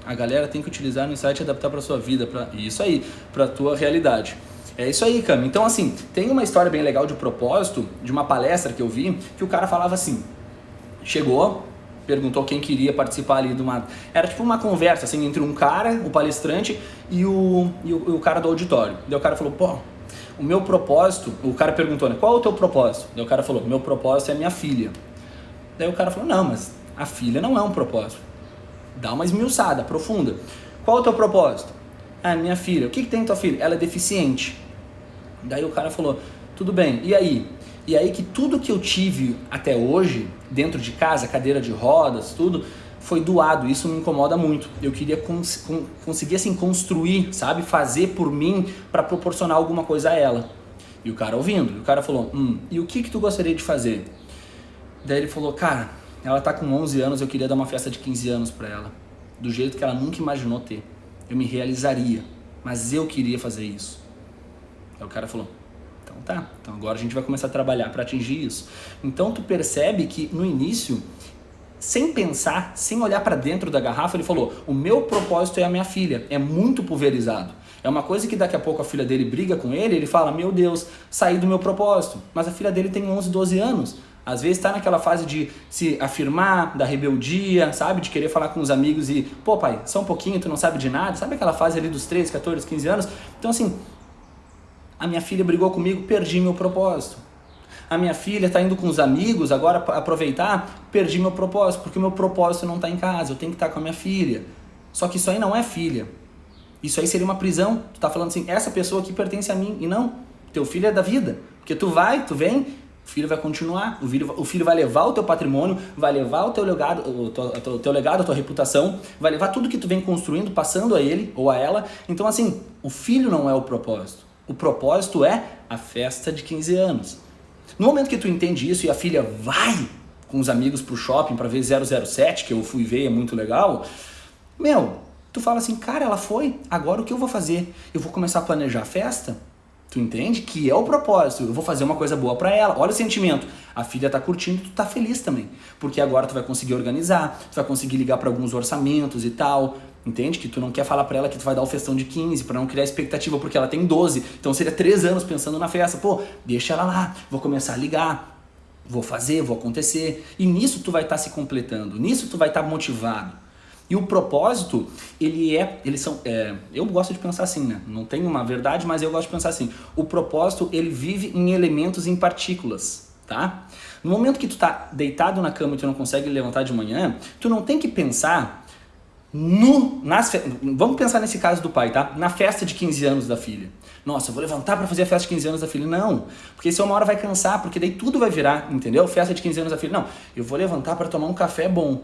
A galera tem que utilizar no insight e adaptar pra sua vida, isso aí, pra tua realidade. É isso aí, Cami. Então, assim, tem uma história bem legal de propósito, de uma palestra que eu vi, que o cara falava assim, chegou, perguntou quem queria participar ali de uma... Era tipo uma conversa, assim, entre um cara, o palestrante, e o cara do auditório. Daí o cara falou, pô, o meu propósito... O cara perguntou, né, qual é o teu propósito? Daí o cara falou, meu propósito é minha filha. Daí o cara falou, não, mas a filha não é um propósito. Dá uma esmiuçada, profunda. Qual é o teu propósito? Minha filha. O que tem em tua filha? Ela é deficiente. Daí o cara falou, tudo bem, e aí? E aí que tudo que eu tive até hoje, dentro de casa, cadeira de rodas, tudo, foi doado, isso me incomoda muito. Eu queria conseguir assim construir, sabe, fazer por mim para proporcionar alguma coisa a ela. E o cara ouvindo, e o cara falou, e o que tu gostaria de fazer? Daí ele falou, cara, ela tá com 11 anos, eu queria dar uma festa de 15 anos para ela, do jeito que ela nunca imaginou ter. Eu me realizaria, mas eu queria fazer isso. Aí o cara falou, então tá, então agora a gente vai começar a trabalhar para atingir isso. Então tu percebe que no início, sem pensar, sem olhar para dentro da garrafa, ele falou, o meu propósito é a minha filha, é muito pulverizado. É uma coisa que daqui a pouco a filha dele briga com ele fala, meu Deus, saí do meu propósito. Mas a filha dele tem 11, 12 anos. Às vezes está naquela fase de se afirmar, da rebeldia, sabe? De querer falar com os amigos e, pô pai, só um pouquinho, tu não sabe de nada. Sabe aquela fase ali dos 13, 14, 15 anos? Então assim, a minha filha brigou comigo, perdi meu propósito. A minha filha está indo com os amigos, agora aproveitar, perdi meu propósito, porque o meu propósito não está em casa, eu tenho que estar com a minha filha. Só que isso aí não é filha. Isso aí seria uma prisão. Tu tá falando assim, essa pessoa aqui pertence a mim. E não, teu filho é da vida. Porque tu vai, tu vem, o filho vai continuar, o filho vai levar o teu patrimônio, vai levar o teu legado, a tua reputação, vai levar tudo que tu vem construindo, passando a ele ou a ela. Então assim, o filho não é o propósito. O propósito é a festa de 15 anos. No momento que tu entende isso e a filha vai com os amigos pro shopping para ver 007, que eu fui ver, é muito legal, tu fala assim, cara, ela foi, agora o que eu vou fazer? Eu vou começar a planejar a festa? Tu entende? Que é o propósito, eu vou fazer uma coisa boa pra ela. Olha o sentimento, a filha tá curtindo, tu tá feliz também. Porque agora tu vai conseguir organizar, tu vai conseguir ligar pra alguns orçamentos e tal. Entende? Que tu não quer falar pra ela que tu vai dar o festão de 15 pra não criar expectativa, porque ela tem 12. Então seria 3 anos pensando na festa. Pô, deixa ela lá, vou começar a ligar, vou fazer, vou acontecer. E nisso tu vai estar se completando, nisso tu vai estar motivado. E o propósito, eu gosto de pensar assim, né? Não tem uma verdade, mas eu gosto de pensar assim. O propósito, ele vive em elementos, em partículas, tá? No momento que tu tá deitado na cama e tu não consegue levantar de manhã, tu não tem que pensar vamos pensar nesse caso do pai, tá? Na festa de 15 anos da filha. Nossa, eu vou levantar pra fazer a festa de 15 anos da filha. Não, porque isso uma hora vai cansar, porque daí tudo vai virar, entendeu? Festa de 15 anos da filha. Não, eu vou levantar pra tomar um café bom.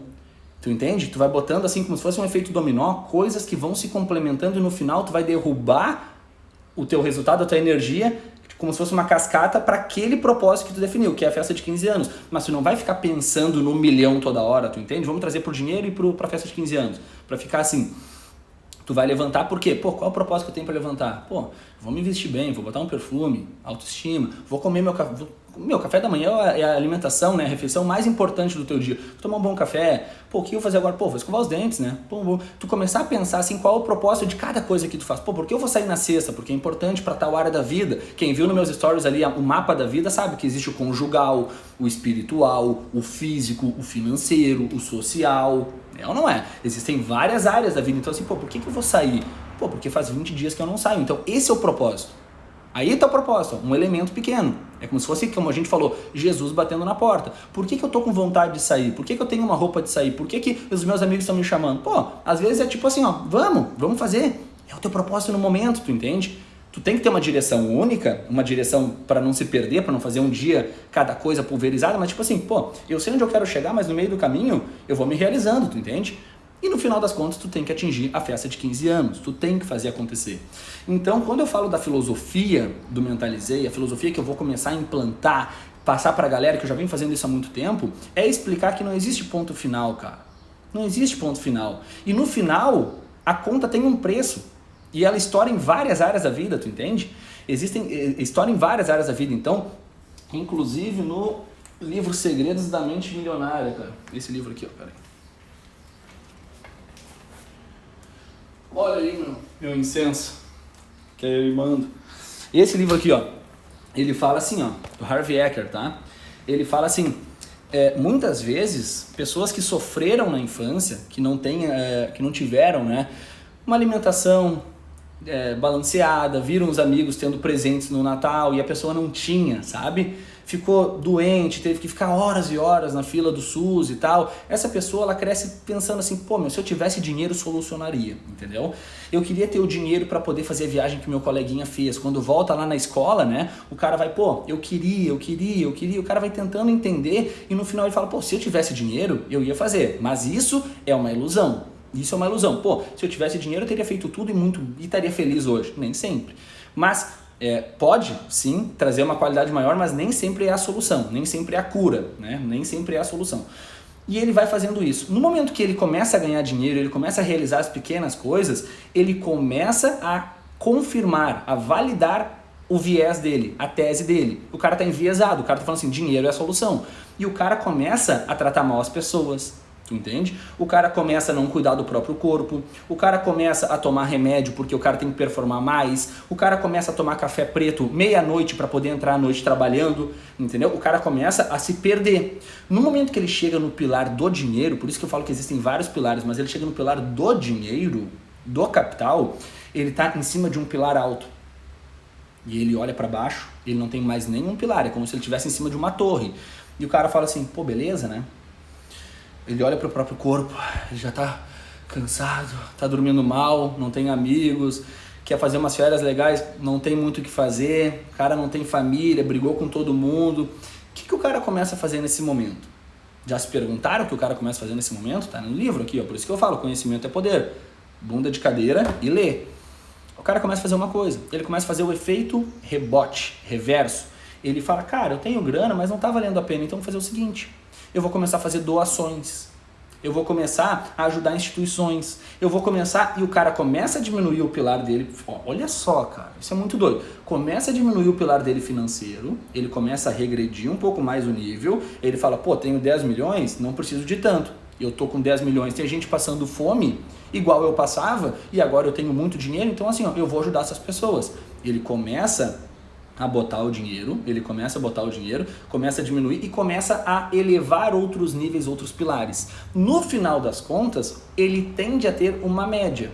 Tu entende? Tu vai botando assim como se fosse um efeito dominó, coisas que vão se complementando e no final tu vai derrubar o teu resultado, a tua energia, como se fosse uma cascata para aquele propósito que tu definiu, que é a festa de 15 anos. Mas tu não vai ficar pensando no milhão toda hora, tu entende? Vamos trazer pro dinheiro e pra festa de 15 anos. Pra ficar assim, tu vai levantar por quê? Pô, qual é o propósito que eu tenho para levantar? Pô, vou me vestir bem, vou botar um perfume, autoestima, vou comer meu café da manhã é a alimentação, né? A refeição mais importante do teu dia. Vou tomar um bom café. Pô, o que eu vou fazer agora? Pô, vou escovar os dentes, né? Pô, tu começar a pensar assim, qual é o propósito de cada coisa que tu faz. Pô, por que eu vou sair na sexta? Porque é importante para tal área da vida. Quem viu nos meus stories ali o mapa da vida sabe que existe o conjugal, o espiritual, o físico, o financeiro, o social. É ou não é? Existem várias áreas da vida. Então assim, pô, por que eu vou sair? Pô, porque faz 20 dias que eu não saio. Então esse é o propósito. Aí está o propósito, um elemento pequeno. É como se fosse, como a gente falou, Jesus batendo na porta. Por que eu tô com vontade de sair? Por que eu tenho uma roupa de sair? Por que os meus amigos estão me chamando? Pô, às vezes é tipo assim, ó, vamos fazer. É o teu propósito no momento, tu entende? Tu tem que ter uma direção única, uma direção para não se perder, para não fazer um dia cada coisa pulverizada, mas tipo assim, pô, eu sei onde eu quero chegar, mas no meio do caminho eu vou me realizando, tu entende? E no final das contas, tu tem que atingir a festa de 15 anos, tu tem que fazer acontecer. Então, quando eu falo da filosofia do Mentalizei, a filosofia que eu vou começar a implantar, passar pra galera, que eu já venho fazendo isso há muito tempo, é explicar que não existe ponto final, cara. Não existe ponto final. E no final, a conta tem um preço. E ela estoura em várias áreas da vida, tu entende? Estoura em várias áreas da vida. Então, inclusive no livro Segredos da Mente Milionária, cara. Esse livro aqui, ó, peraí. Olha aí, meu incenso, que eu mando. Esse livro aqui, ó, ele fala assim, ó, do Harvey Eker, tá? Ele fala assim, muitas vezes, pessoas que sofreram na infância, que não tiveram, né, uma alimentação balanceada, viram os amigos tendo presentes no Natal e a pessoa não tinha, sabe? ficou doente, teve que ficar horas e horas na fila do SUS e tal. Essa pessoa, ela cresce pensando assim, pô, meu, se eu tivesse dinheiro, solucionaria, entendeu? Eu queria ter o dinheiro para poder fazer a viagem que meu coleguinha fez. Quando volta lá na escola, né, o cara vai, pô, eu queria, o cara vai tentando entender e no final ele fala, pô, se eu tivesse dinheiro, eu ia fazer. Mas isso é uma ilusão. Isso é uma ilusão. Pô, se eu tivesse dinheiro, eu teria feito tudo e estaria feliz hoje. Nem sempre. Mas pode, sim, trazer uma qualidade maior, mas nem sempre é a solução, nem sempre é a cura, né? Nem sempre é a solução. E ele vai fazendo isso. No momento que ele começa a ganhar dinheiro, ele começa a realizar as pequenas coisas, ele começa a confirmar, a validar o viés dele, a tese dele. O cara tá enviesado, o cara tá falando assim, dinheiro é a solução. E o cara começa a tratar mal as pessoas. Tu entende? O cara começa a não cuidar do próprio corpo, o cara começa a tomar remédio porque o cara tem que performar mais, o cara começa a tomar café preto meia-noite para poder entrar à noite trabalhando, entendeu? O cara começa a se perder. No momento que ele chega no pilar do dinheiro, por isso que eu falo que existem vários pilares, mas ele chega no pilar do dinheiro, do capital, ele tá em cima de um pilar alto. E ele olha para baixo, ele não tem mais nenhum pilar, é como se ele estivesse em cima de uma torre. E o cara fala assim, pô, beleza, né? Ele olha para o próprio corpo, ele já tá cansado, tá dormindo mal, não tem amigos, quer fazer umas férias legais, não tem muito o que fazer, o cara não tem família, brigou com todo mundo. O que o cara começa a fazer nesse momento? Já se perguntaram o que o cara começa a fazer nesse momento? Tá no livro aqui, ó, por isso que eu falo, conhecimento é poder. Bunda de cadeira e lê. O cara começa a fazer uma coisa, ele começa a fazer o efeito rebote, reverso. Ele fala, cara, eu tenho grana, mas não tá valendo a pena, então vou fazer o seguinte... Eu vou começar a fazer doações, eu vou começar a ajudar instituições, eu vou começar, e o cara começa a diminuir o pilar dele, olha só, cara, isso é muito doido, começa a diminuir o pilar dele financeiro, ele começa a regredir um pouco mais o nível, ele fala, pô, tenho 10 milhões, não preciso de tanto, eu tô com 10 milhões, tem gente passando fome, igual eu passava, e agora eu tenho muito dinheiro, então assim, ó, eu vou ajudar essas pessoas. Ele começa a botar o dinheiro, começa a diminuir e começa a elevar outros níveis, outros pilares. No final das contas, ele tende a ter uma média.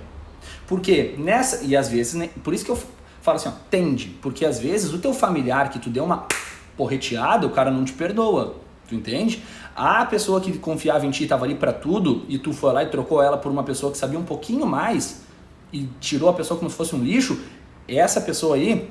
Porque nessa, e às vezes, né, por isso que eu falo assim, ó, tende, porque às vezes o teu familiar que tu deu uma porreteada, o cara não te perdoa, tu entende? A pessoa que confiava em ti, estava ali para tudo, e tu foi lá e trocou ela por uma pessoa que sabia um pouquinho mais, e tirou a pessoa como se fosse um lixo, essa pessoa aí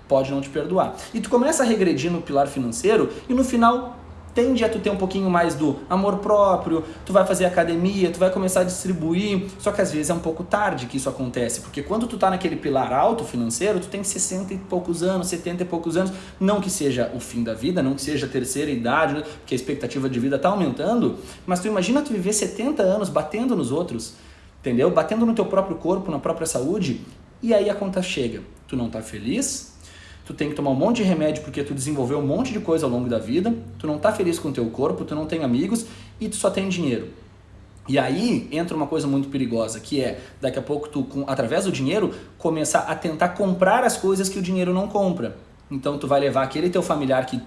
pode não te perdoar. E tu começa a regredir no pilar financeiro e no final tende a tu ter um pouquinho mais do amor próprio, tu vai fazer academia, tu vai começar a distribuir, só que às vezes é um pouco tarde que isso acontece, porque quando tu tá naquele pilar alto financeiro, tu tem 60 e poucos anos, 70 e poucos anos, não que seja o fim da vida, não que seja a terceira idade, né, porque a expectativa de vida tá aumentando, mas tu imagina tu viver 70 anos batendo nos outros, entendeu? Batendo no teu próprio corpo, na própria saúde, e aí a conta chega, tu não tá feliz, tu tem que tomar um monte de remédio porque tu desenvolveu um monte de coisa ao longo da vida, tu não tá feliz com o teu corpo, tu não tem amigos e tu só tem dinheiro. E aí entra uma coisa muito perigosa, que é, daqui a pouco tu, através do dinheiro, começar a tentar comprar as coisas que o dinheiro não compra. Então tu vai levar aquele teu familiar que,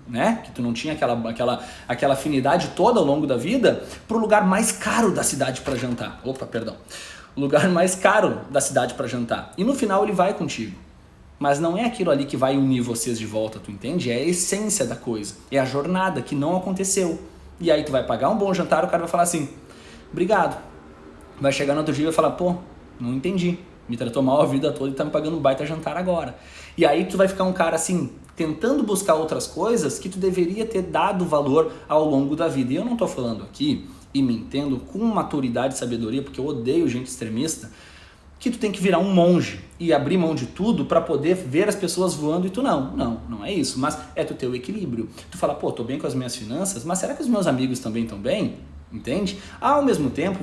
né, que tu não tinha aquela afinidade toda ao longo da vida, pro lugar mais caro da cidade para jantar. O lugar mais caro da cidade para jantar. E no final ele vai contigo. Mas não é aquilo ali que vai unir vocês de volta, tu entende? É a essência da coisa, é a jornada que não aconteceu. E aí tu vai pagar um bom jantar, o cara vai falar assim, obrigado. Vai chegar no outro dia e vai falar, pô, não entendi, me tratou mal a vida toda e tá me pagando um baita jantar agora. E aí tu vai ficar um cara assim, tentando buscar outras coisas que tu deveria ter dado valor ao longo da vida. E eu não tô falando aqui, e me entendo com maturidade e sabedoria, porque eu odeio gente extremista, que tu tem que virar um monge e abrir mão de tudo para poder ver as pessoas voando e tu não é isso, mas é tu ter o equilíbrio. Tu fala, pô, tô bem com as minhas finanças, mas será que os meus amigos também estão bem? Entende? Ao mesmo tempo,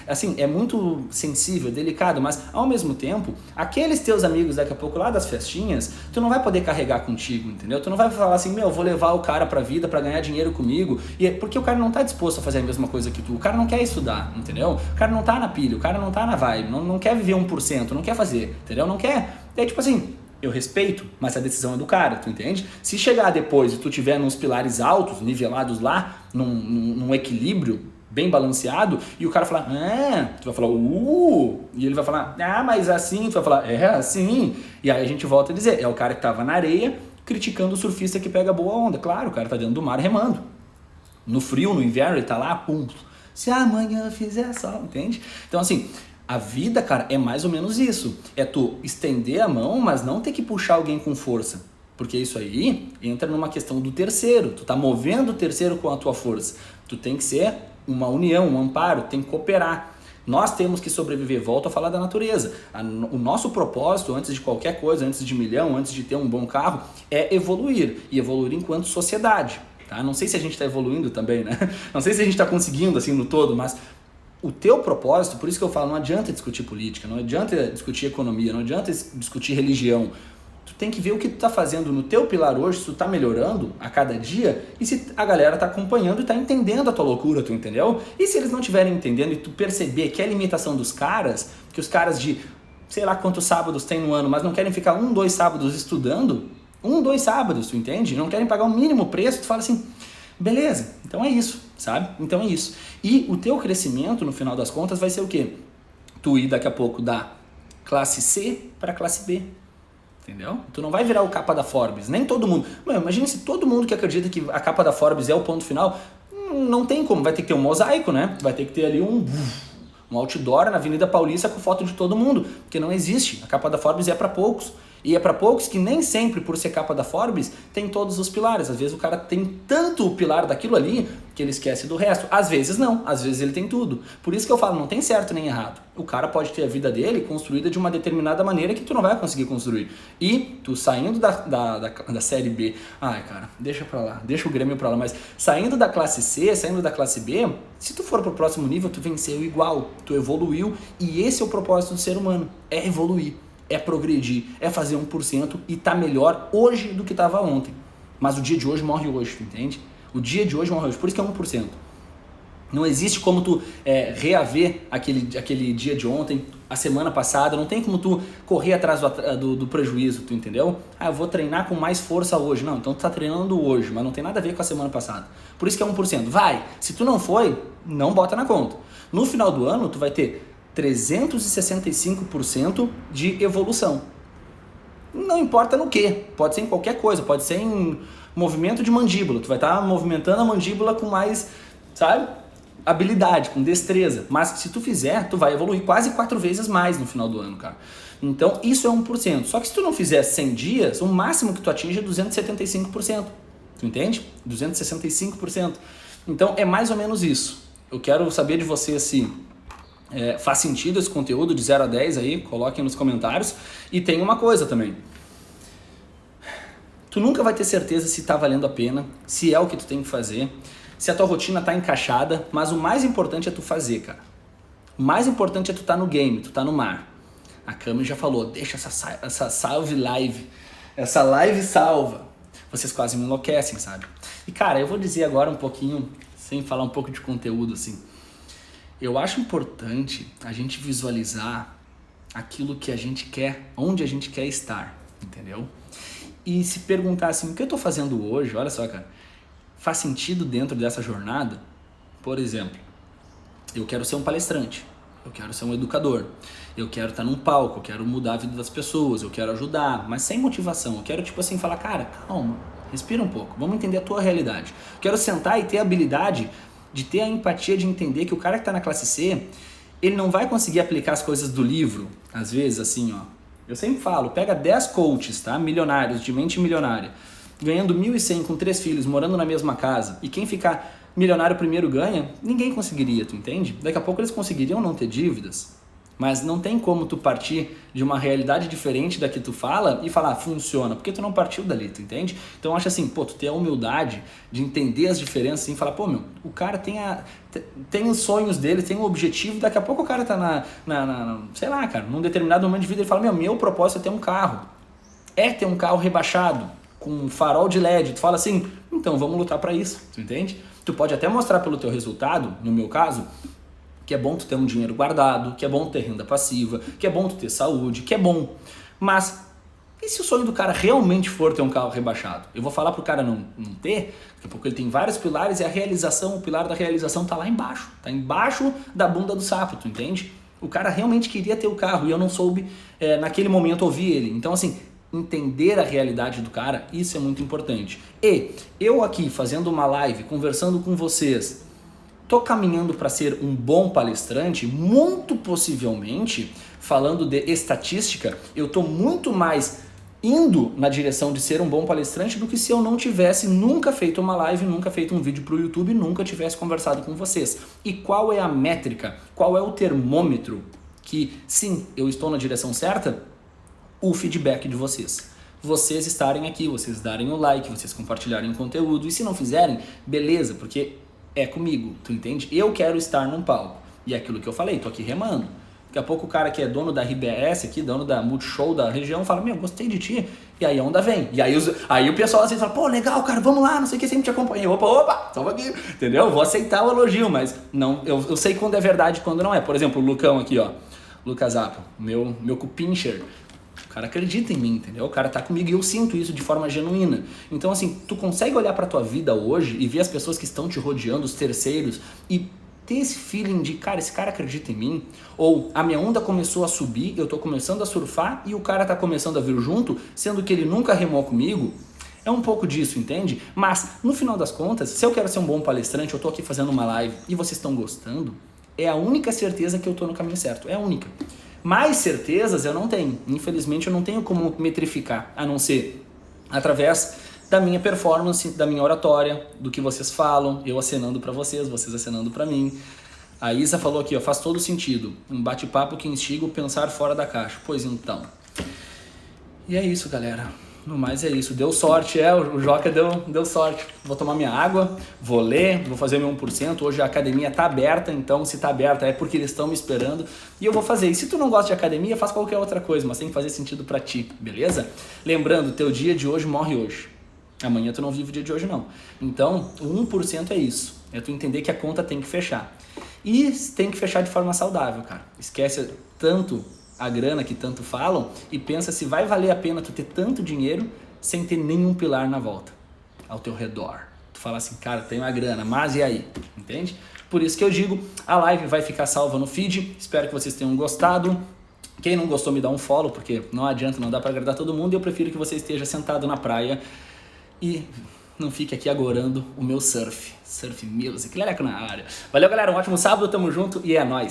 assim, é muito sensível, delicado, mas ao mesmo tempo, aqueles teus amigos daqui a pouco lá das festinhas, tu não vai poder carregar contigo, entendeu? Tu não vai falar assim, vou levar o cara pra vida pra ganhar dinheiro comigo, e porque o cara não tá disposto a fazer a mesma coisa que tu, o cara não quer estudar, entendeu? O cara não tá na pilha, o cara não tá na vibe, não quer viver 1%, não quer fazer, entendeu? Não quer. E aí, tipo assim, eu respeito, mas a decisão é do cara, tu entende? Se chegar depois e tu tiver nos pilares altos, nivelados lá, num equilíbrio bem balanceado, e o cara falar, tu vai falar, e ele vai falar, mas assim, tu vai falar, é assim, e aí a gente volta a dizer, é o cara que tava na areia, criticando o surfista que pega boa onda. Claro, o cara tá dentro do mar remando. No frio, no inverno, ele tá lá, pum. Se amanhã fizer sol, entende? Então assim, a vida, cara, é mais ou menos isso. É tu estender a mão, mas não ter que puxar alguém com força. Porque isso aí entra numa questão do terceiro. Tu tá movendo o terceiro com a tua força. Tu tem que ser uma união, um amparo, tem que cooperar. Nós temos que sobreviver. Volto a falar da natureza. O nosso propósito, antes de qualquer coisa, antes de milhão, antes de ter um bom carro, é evoluir. E evoluir enquanto sociedade. Tá? Não sei se a gente está evoluindo também, né? Não sei se a gente está conseguindo assim no todo, mas o teu propósito, por isso que eu falo, não adianta discutir política, não adianta discutir economia, não adianta discutir religião. Tu tem que ver o que tu tá fazendo no teu pilar hoje, se tu tá melhorando a cada dia e se a galera tá acompanhando e tá entendendo a tua loucura, tu entendeu? E se eles não estiverem entendendo e tu perceber que é a limitação dos caras, que os caras de sei lá quantos sábados tem no ano, mas não querem ficar 1, 2 sábados estudando, 1, 2 sábados, tu entende? Não querem pagar o mínimo preço, tu fala assim, beleza, então é isso, sabe? Então é isso. E o teu crescimento, no final das contas, vai ser o quê? Tu ir daqui a pouco da classe C para classe B. Entendeu? Tu não vai virar o capa da Forbes, nem todo mundo. Mano, imagina se todo mundo que acredita que a capa da Forbes é o ponto final, não tem como, vai ter que ter um mosaico, né? Vai ter que ter ali um outdoor na Avenida Paulista com foto de todo mundo, porque não existe. A capa da Forbes é para poucos. E é para poucos que nem sempre, por ser capa da Forbes, tem todos os pilares. Às vezes o cara tem tanto o pilar daquilo ali que ele esquece do resto. Às vezes não, às vezes ele tem tudo. Por isso que eu falo, não tem certo nem errado. O cara pode ter a vida dele construída de uma determinada maneira que tu não vai conseguir construir. E tu saindo da série B, ai cara, deixa pra lá, deixa o Grêmio pra lá, mas saindo da classe C, saindo da classe B, se tu for pro próximo nível, tu venceu igual, tu evoluiu e esse é o propósito do ser humano, é evoluir. É progredir, é fazer 1% e tá melhor hoje do que tava ontem. Mas o dia de hoje morre hoje, tu entende? O dia de hoje morre hoje, por isso que é 1%. Não existe como tu reaver aquele dia de ontem, a semana passada, não tem como tu correr atrás do prejuízo, tu entendeu? Ah, eu vou treinar com mais força hoje. Não, então tu tá treinando hoje, mas não tem nada a ver com a semana passada. Por isso que é 1%. Vai, se tu não foi, não bota na conta. No final do ano, tu vai ter 365% de evolução. Não importa no que, pode ser em qualquer coisa, pode ser em movimento de mandíbula, tu vai estar movimentando a mandíbula com mais, sabe, habilidade, com destreza, mas se tu fizer, tu vai evoluir quase 4 vezes mais no final do ano, cara. Então isso é 1%, só que se tu não fizer 100 dias, o máximo que tu atinge é 275%, tu entende? 265%. Então é mais ou menos isso. Eu quero saber de você assim, faz sentido esse conteúdo de 0 a 10 aí, coloquem nos comentários. E tem uma coisa também, tu nunca vai ter certeza se tá valendo a pena, se é o que tu tem que fazer, se a tua rotina tá encaixada, mas o mais importante é tu fazer, cara. O mais importante é tu tá no game, tu tá no mar. A Cami já falou, deixa essa salve live, essa live salva. Vocês quase me enlouquecem, sabe? E cara, eu vou dizer agora um pouquinho, sem falar um pouco de conteúdo assim, eu acho importante a gente visualizar aquilo que a gente quer, onde a gente quer estar, entendeu? E se perguntar assim, o que eu tô fazendo hoje, olha só, cara, faz sentido dentro dessa jornada? Por exemplo, eu quero ser um palestrante, eu quero ser um educador, eu quero estar num palco, eu quero mudar a vida das pessoas, eu quero ajudar, mas sem motivação, eu quero tipo assim falar, cara, calma, respira um pouco, vamos entender a tua realidade. Eu quero sentar e ter a habilidade de ter a empatia de entender que o cara que está na classe C, ele não vai conseguir aplicar as coisas do livro, às vezes assim, ó. Eu sempre falo, pega 10 coaches, tá? Milionários, de mente milionária, ganhando 1.100 com 3 filhos, morando na mesma casa, e quem ficar milionário primeiro ganha, ninguém conseguiria, tu entende? Daqui a pouco eles conseguiriam não ter dívidas, mas não tem como tu partir de uma realidade diferente da que tu fala e falar, funciona, porque tu não partiu dali, tu entende? Então eu acho assim, pô, tu ter a humildade de entender as diferenças assim, e falar, pô, meu, o cara tem os sonhos dele, tem um objetivo, daqui a pouco o cara tá sei lá, cara, num determinado momento de vida ele fala, meu propósito é ter um carro, ter um carro rebaixado, com farol de LED, tu fala assim, então vamos lutar pra isso, tu entende? Tu pode até mostrar pelo teu resultado, no meu caso, que é bom tu ter um dinheiro guardado, que é bom tu ter renda passiva, que é bom tu ter saúde, que é bom. Mas, e se o sonho do cara realmente for ter um carro rebaixado? Eu vou falar pro cara não ter, daqui a pouco ele tem vários pilares e a realização, o pilar da realização tá lá embaixo. Tá embaixo da bunda do sapo, tu entende? O cara realmente queria ter o carro e eu não soube, naquele momento, ouvir ele. Então, assim, entender a realidade do cara, isso é muito importante. E eu aqui fazendo uma live, conversando com vocês, tô caminhando para ser um bom palestrante, muito possivelmente, falando de estatística, eu tô muito mais indo na direção de ser um bom palestrante do que se eu não tivesse nunca feito uma live, nunca feito um vídeo pro YouTube, nunca tivesse conversado com vocês. E qual é a métrica? Qual é o termômetro que, sim, eu estou na direção certa? O feedback de vocês. Vocês estarem aqui, vocês darem o like, vocês compartilharem o conteúdo. E se não fizerem, beleza, porque é comigo, tu entende? Eu quero estar num palco. E é aquilo que eu falei, tô aqui remando. Daqui a pouco o cara que é dono da RBS aqui, dono da Multishow da região, fala, meu, gostei de ti. E aí a onda vem. E aí o pessoal assim fala, pô, legal, cara, vamos lá, não sei o que, sempre te acompanhei. Opa, só um pouquinho. Entendeu? Eu vou aceitar o elogio, mas não, eu sei quando é verdade e quando não é. Por exemplo, o Lucão aqui, ó. Lucas Apple, meu cupincher. O cara acredita em mim, entendeu? O cara tá comigo e eu sinto isso de forma genuína. Então, assim, tu consegue olhar pra tua vida hoje e ver as pessoas que estão te rodeando, os terceiros, e ter esse feeling de, cara, esse cara acredita em mim? Ou a minha onda começou a subir, eu tô começando a surfar e o cara tá começando a vir junto, sendo que ele nunca remou comigo? É um pouco disso, entende? Mas, no final das contas, se eu quero ser um bom palestrante, eu tô aqui fazendo uma live e vocês estão gostando, é a única certeza que eu tô no caminho certo. É a única. Mais certezas eu não tenho. Infelizmente eu não tenho como metrificar, a não ser através da minha performance, da minha oratória, do que vocês falam, eu acenando pra vocês, vocês acenando pra mim. A Isa falou aqui, ó, faz todo sentido. Um bate-papo que instiga o pensar fora da caixa. Pois então. E é isso, galera. No mais é isso. Deu sorte, o Joca deu sorte. Vou tomar minha água, vou ler, vou fazer meu 1%. Hoje a academia tá aberta, então se tá aberta é porque eles estão me esperando. E eu vou fazer. E se tu não gosta de academia, faz qualquer outra coisa, mas tem que fazer sentido pra ti, beleza? Lembrando, teu dia de hoje morre hoje. Amanhã tu não vive o dia de hoje, não. Então, o 1% é isso. É tu entender que a conta tem que fechar. E tem que fechar de forma saudável, cara. Esquece tanto a grana que tanto falam e pensa se vai valer a pena tu ter tanto dinheiro sem ter nenhum pilar na volta, ao teu redor. Tu fala assim, cara, tenho a grana, mas e aí? Entende? Por isso que eu digo, a live vai ficar salva no feed, espero que vocês tenham gostado. Quem não gostou me dá um follow, porque não adianta, não dá pra agradar todo mundo e eu prefiro que você esteja sentado na praia e não fique aqui agorando o meu surf music, leleco na área. Valeu, galera, um ótimo sábado, tamo junto e é nóis.